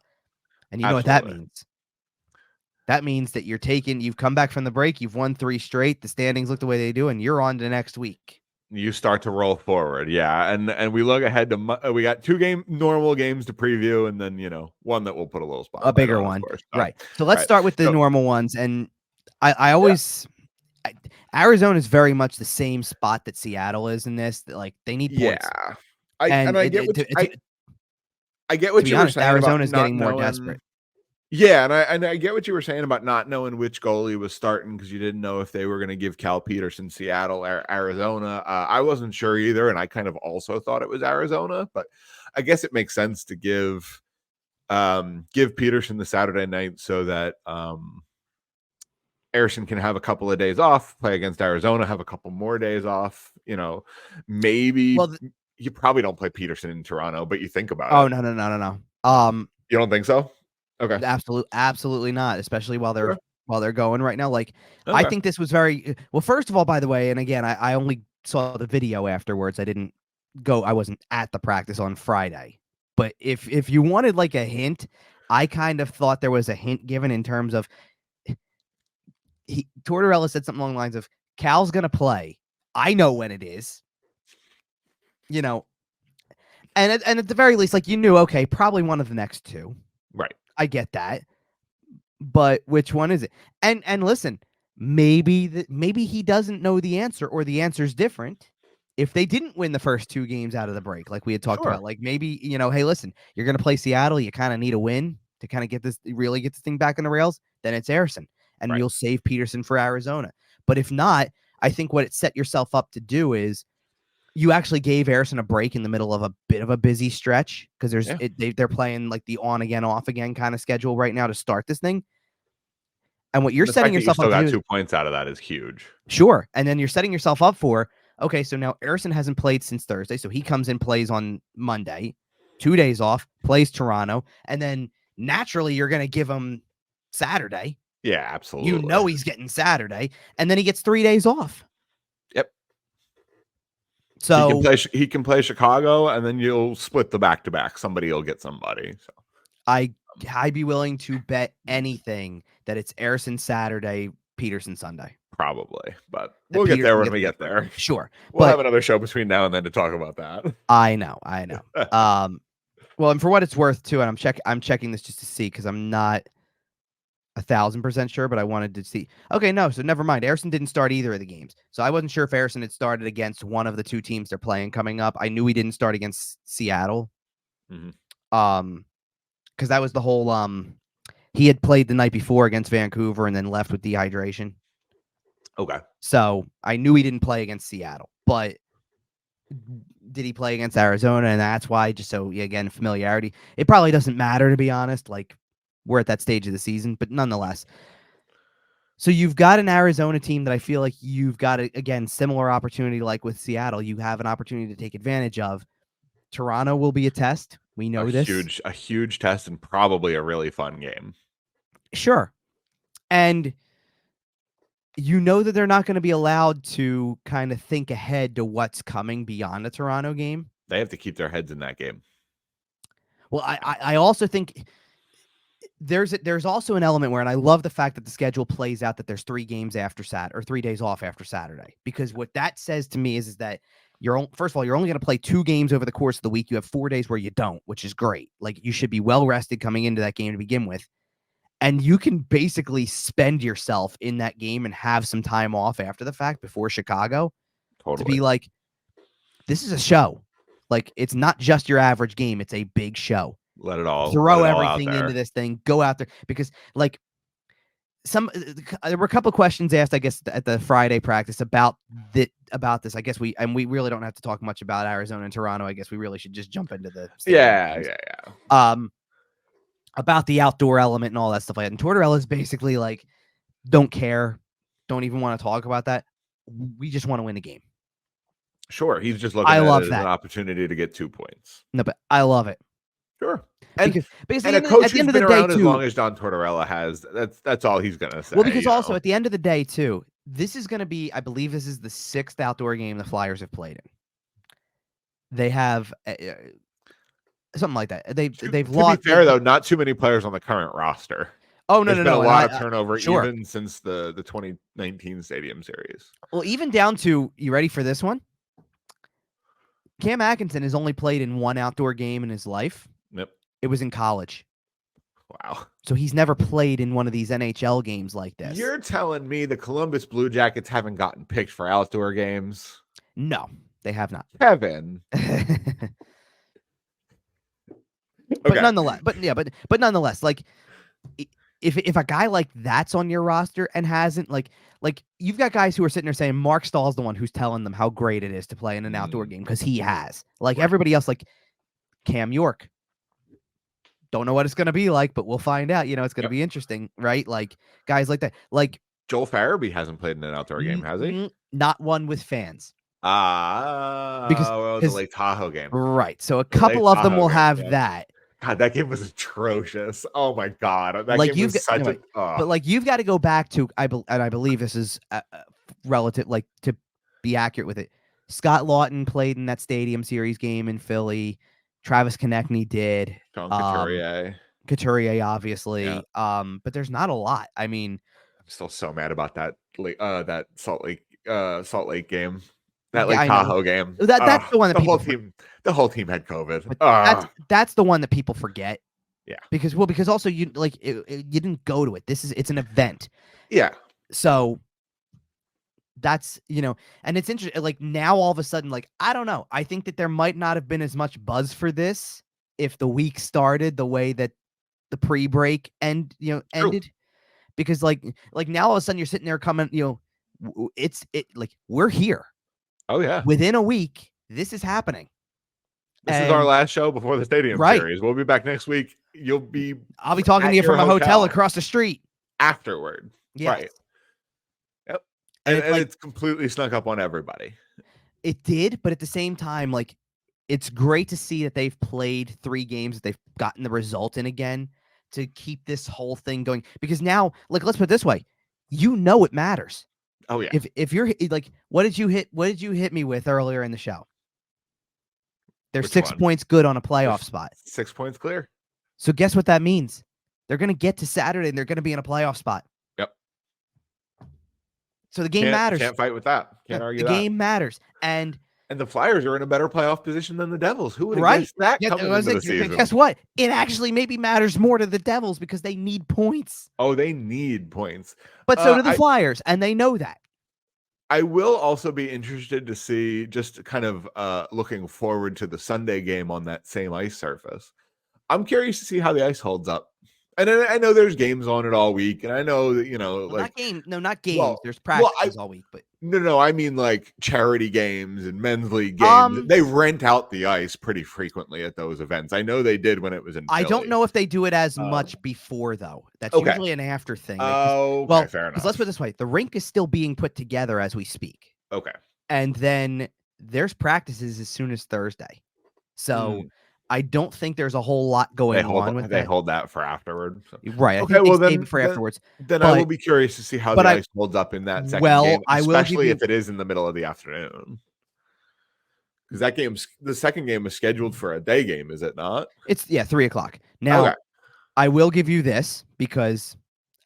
And you know what that means? That means that you've come back from the break, you've won 3 straight, the standings look the way they do, and you're on to next week. You start to roll forward, yeah, and we look ahead to we got 2 normal games to preview, and then one that we'll put a little spot, a bigger one, right? So let's start with the normal ones, and I always Arizona is very much the same spot that Seattle is in this. Like they need points. Yeah, I get what you were saying. Arizona's getting more desperate. Yeah, and I get what you were saying about not knowing which goalie was starting because you didn't know if they were going to give Cal Petersen Seattle or Arizona. I wasn't sure either, and I kind of also thought it was Arizona, but I guess it makes sense to give Petersen the Saturday night so that Ersson can have a couple of days off, play against Arizona, have a couple more days off. Maybe you probably don't play Petersen in Toronto, but you think about it. Oh no. You don't think so? Okay. Absolutely not, especially while they're going right now. Like I think this was very well. First of all, by the way, and again, I only saw the video afterwards. I wasn't at the practice on Friday. But if you wanted like a hint, I kind of thought there was a hint given in terms of Tortorella said something along the lines of Cal's gonna play. I know when it is. And at the very least, like you knew, okay, probably one of the next 2. Right. I get that, but which one is it? And listen, maybe he doesn't know the answer, or the answer's different. If they didn't win the first 2 games out of the break, like we had talked about, like maybe hey, listen, you're gonna play Seattle, you kind of need a win to kind of really get this thing back on the rails. Then it's Ersson, and you'll save Petersen for Arizona. But if not, I think what it set yourself up to do is you actually gave Ersson a break in the middle of a bit of a busy stretch because they're playing like the on again, off again kind of schedule right now to start this thing. And what you're setting yourself up to do, 2 points out of that is huge. Sure. And then you're setting yourself up for, okay, so now Ersson hasn't played since Thursday. So he comes in, plays on Monday, 2 days off, plays Toronto. And then naturally you're going to give him Saturday. Yeah, absolutely. He's getting Saturday. And then he gets 3 days off. Yep. So he can play Chicago, and then you'll split the back-to-back. Somebody will get somebody. So I'd be willing to bet anything that it's Ersson Saturday, Petersen Sunday. Probably, but we'll get there when we get there. Sure. We'll have another show between now and then to talk about that. I know. Well, and for what it's worth too, and I'm checking this just to see because I'm not 1,000% sure, but I wanted to see. Okay, no, so never mind. Ersson didn't start either of the games. So I wasn't sure if Ersson had started against one of the two teams they're playing coming up. I knew he didn't start against Seattle. Because that was the whole he had played the night before against Vancouver and then left with dehydration. Okay. So I knew he didn't play against Seattle, but did he play against Arizona? And that's why, just so, again, familiarity. It probably doesn't matter, to be honest. Like, we're at that stage of the season, but nonetheless. So you've got an Arizona team that I feel like you've got, again, similar opportunity like with Seattle. You have an opportunity to take advantage of. Toronto will be a test. We know this. A huge test and probably a really fun game. Sure. And you know that they're not going to be allowed to kind of think ahead to what's coming beyond a Toronto game. They have to keep their heads in that game. Well, I also think there's also an element where, and I love the fact that the schedule plays out that there's 3 games after Saturday or 3 days off after Saturday, because what that says to me is that first of all, you're only going to play 2 games over the course of the week. You have 4 days where you don't, which is great. Like, you should be well rested coming into that game to begin with. And you can basically spend yourself in that game and have some time off after the fact before Chicago. Totally. To be like, this is a show. Like, it's not just your average game. It's a big show. Let it all throw everything into this thing. Go out there, because like there were a couple of questions asked, I guess, at the Friday practice about this. I guess we really don't have to talk much about Arizona and Toronto. I guess we really should just jump into the about the outdoor element and all that stuff like that. And Tortorella is basically like, don't care, don't even want to talk about that. We just want to win the game. Sure, he's just looking at it as an opportunity to get 2 points. No, but I love it. Sure. Because a coach who's been around as long as John Tortorella has, that's all he's going to say. Well, because also at the end of the day, too, this is going to be, I believe this is the 6th outdoor game the Flyers have played in. They have something like that. They've lost. To be fair, though, not too many players on the current roster. Oh, no, There's been a lot of turnover even since the 2019 Stadium Series. Well, even down to, you ready for this one? Cam Atkinson has only played in 1 outdoor game in his life. Yep. It was in college. Wow. So he's never played in one of these NHL games like this. You're telling me the Columbus Blue Jackets haven't gotten picked for outdoor games? No, they have not. Kevin. But nonetheless, like, if a guy like that's on your roster and hasn't, like you've got guys who are sitting there saying Mark Stahl's the one who's telling them how great it is to play in an outdoor game, because he has. Like, everybody else, like Cam York, don't know what it's going to be like, but we'll find out. It's going to be interesting, right? Like, guys like that. Like, Joel Farabee hasn't played in an outdoor game, has he? Not one with fans. Because the Lake Tahoe game. Right. So a couple of them will have that. God, that game was atrocious. Oh my God, that game was such a. But like, you've got to go back to, I believe this is relative, like, to be accurate with it. Scott Lawton played in that Stadium Series game in Philly. Travis Konechny did. Sean Couturier, obviously. Yeah. But there's not a lot. I mean, I'm still so mad about that Salt Lake game. That Lake Tahoe game. That's the one that the whole team had COVID. That's the one that people forget. Yeah. Because also you didn't go to it. It's an event. Yeah. So that's, and it's interesting. Like, now all of a sudden, like, I don't know. I think that there might not have been as much buzz for this if the week started the way that the pre-break ended. Because like now all of a sudden you're sitting there coming, like, we're here. Oh yeah. Within a week, this is happening. This is our last show before the Stadium Series. We'll be back next week. I'll be talking to you from a hotel across the street afterward. Yes. Right. Yep. And it's completely snuck up on everybody. It did, but at the same time, like, it's great to see that they've played 3 games, that they've gotten the result in again to keep this whole thing going. Because now, like, let's put it this way, it matters. Oh yeah. If you're like, what did you hit me with earlier in the show? There's 6 points good on a playoff spot. 6 points clear. So guess what that means? They're going to get to Saturday and they're going to be in a playoff spot. Yep. So the game matters. Can't fight with that. Can't argue that. The game matters. And And the Flyers are in a better playoff position than the Devils. Who would have guessed that coming into the season? Guess what? It actually maybe matters more to the Devils because they need points. Oh, they need points. But so do the Flyers, and they know that. I will also be interested to see, just kind of looking forward to the Sunday game on that same ice surface. I'm curious to see how the ice holds up. And I know there's games on it all week, and I know that, not games. Well, there's practices all week, but no, I mean like charity games and men's league games. They rent out the ice pretty frequently at those events. I know they did when it was in Philly. I don't know if they do it as much before, though. That's usually an after thing. Okay, fair enough. Let's put it this way: the rink is still being put together as we speak. Okay, and then there's practices as soon as Thursday, so. I don't think there's a whole lot going on with that. They hold that for afterward. So. Right. Okay, well then for afterwards. Then I will be curious to see how the ice holds up in that second game, especially if it is in the middle of the afternoon. Because the second game is scheduled for a day game, is it not? It's 3:00. Now, I will give you this because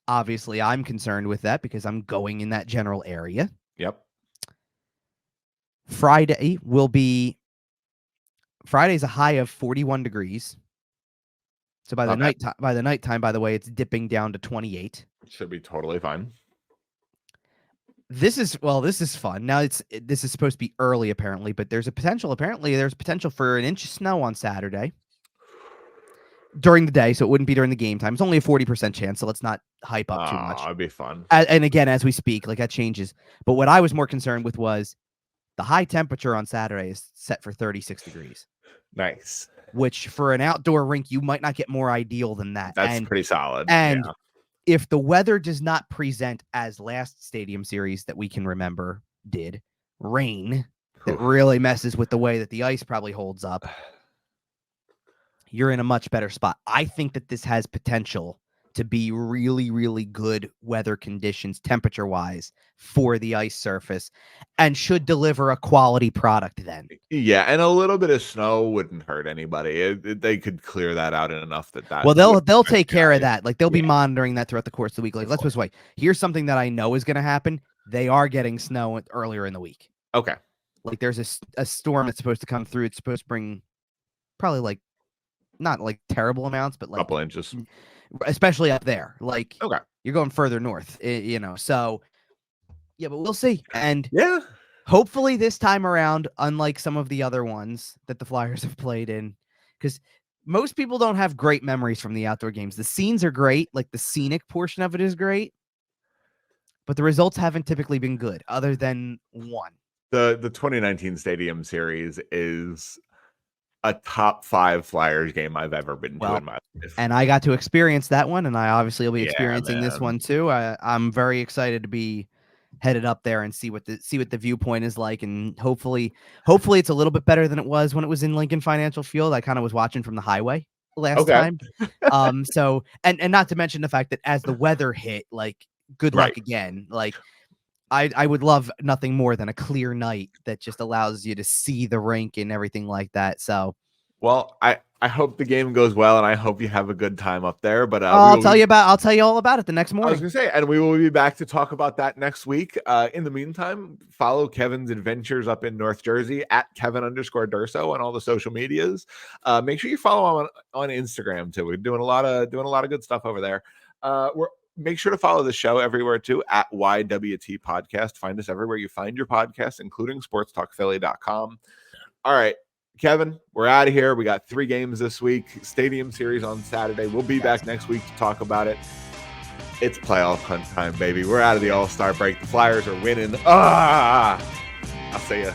obviously I'm concerned with that because I'm going in that general area. Yep. Friday's a high of 41 degrees. So by the nighttime, by the way, it's dipping down to 28. Should be totally fine. This is fun. Now this is supposed to be early apparently, but there's potential for an inch of snow on Saturday during the day, so it wouldn't be during the game time. It's only a 40% chance, so let's not hype up too much. It'd be fun. And again, as we speak, like that changes. But what I was more concerned with was the high temperature on Saturday is set for 36 degrees. Nice. Which for an outdoor rink, you might not get more ideal than that. That's pretty solid. And if the weather does not present as last Stadium Series that we can remember did, rain, that really messes with the way that the ice probably holds up, you're in a much better spot. I think that this has potential to be really, really good weather conditions, temperature-wise, for the ice surface, and should deliver a quality product then. Yeah, and a little bit of snow wouldn't hurt anybody. They could clear that out enough that. Well, they'll take care of that. Like they'll be monitoring that throughout the course of the week. Like let's put it this way: here's something that I know is going to happen. They are getting snow earlier in the week. Okay. Like there's a storm that's supposed to come through. It's supposed to bring probably like not like terrible amounts, but like a couple inches. Especially up there, like you're going further north, so but we'll see. And hopefully this time around, unlike some of the other ones that the Flyers have played in, because most people don't have great memories from the outdoor games. The scenes are great, like the scenic portion of it is great, but the results haven't typically been good other than one. The 2019 Stadium Series is a top 5 Flyers game I've ever been to in my life. And I got to experience that one, and I obviously will be experiencing this one too. I'm very excited to be headed up there and see what the viewpoint is like, and hopefully it's a little bit better than it was when it was in Lincoln Financial Field. I kind of was watching from the highway last time. So and not to mention the fact that as the weather hit, like good luck again. Like I would love nothing more than a clear night that just allows you to see the rink and everything like that. So, well, I hope the game goes well, and I hope you have a good time up there. But I'll tell you all about it the next morning. I was gonna say, and we will be back to talk about that next week. In the meantime, follow Kevin's adventures up in North Jersey at Kevin_Durso on all the social medias. Make sure you follow him on Instagram too. We're doing a lot of good stuff over there. Make sure to follow the show everywhere too at YWT Podcast. Find us everywhere you find your podcast, including sportstalkphilly.com. All right, Kevin, we're out of here. We got 3 games this week. Stadium Series on Saturday. We'll be back next week to talk about it. It's playoff hunt time, baby. We're out of the All-Star break. The Flyers are winning. I'll see ya.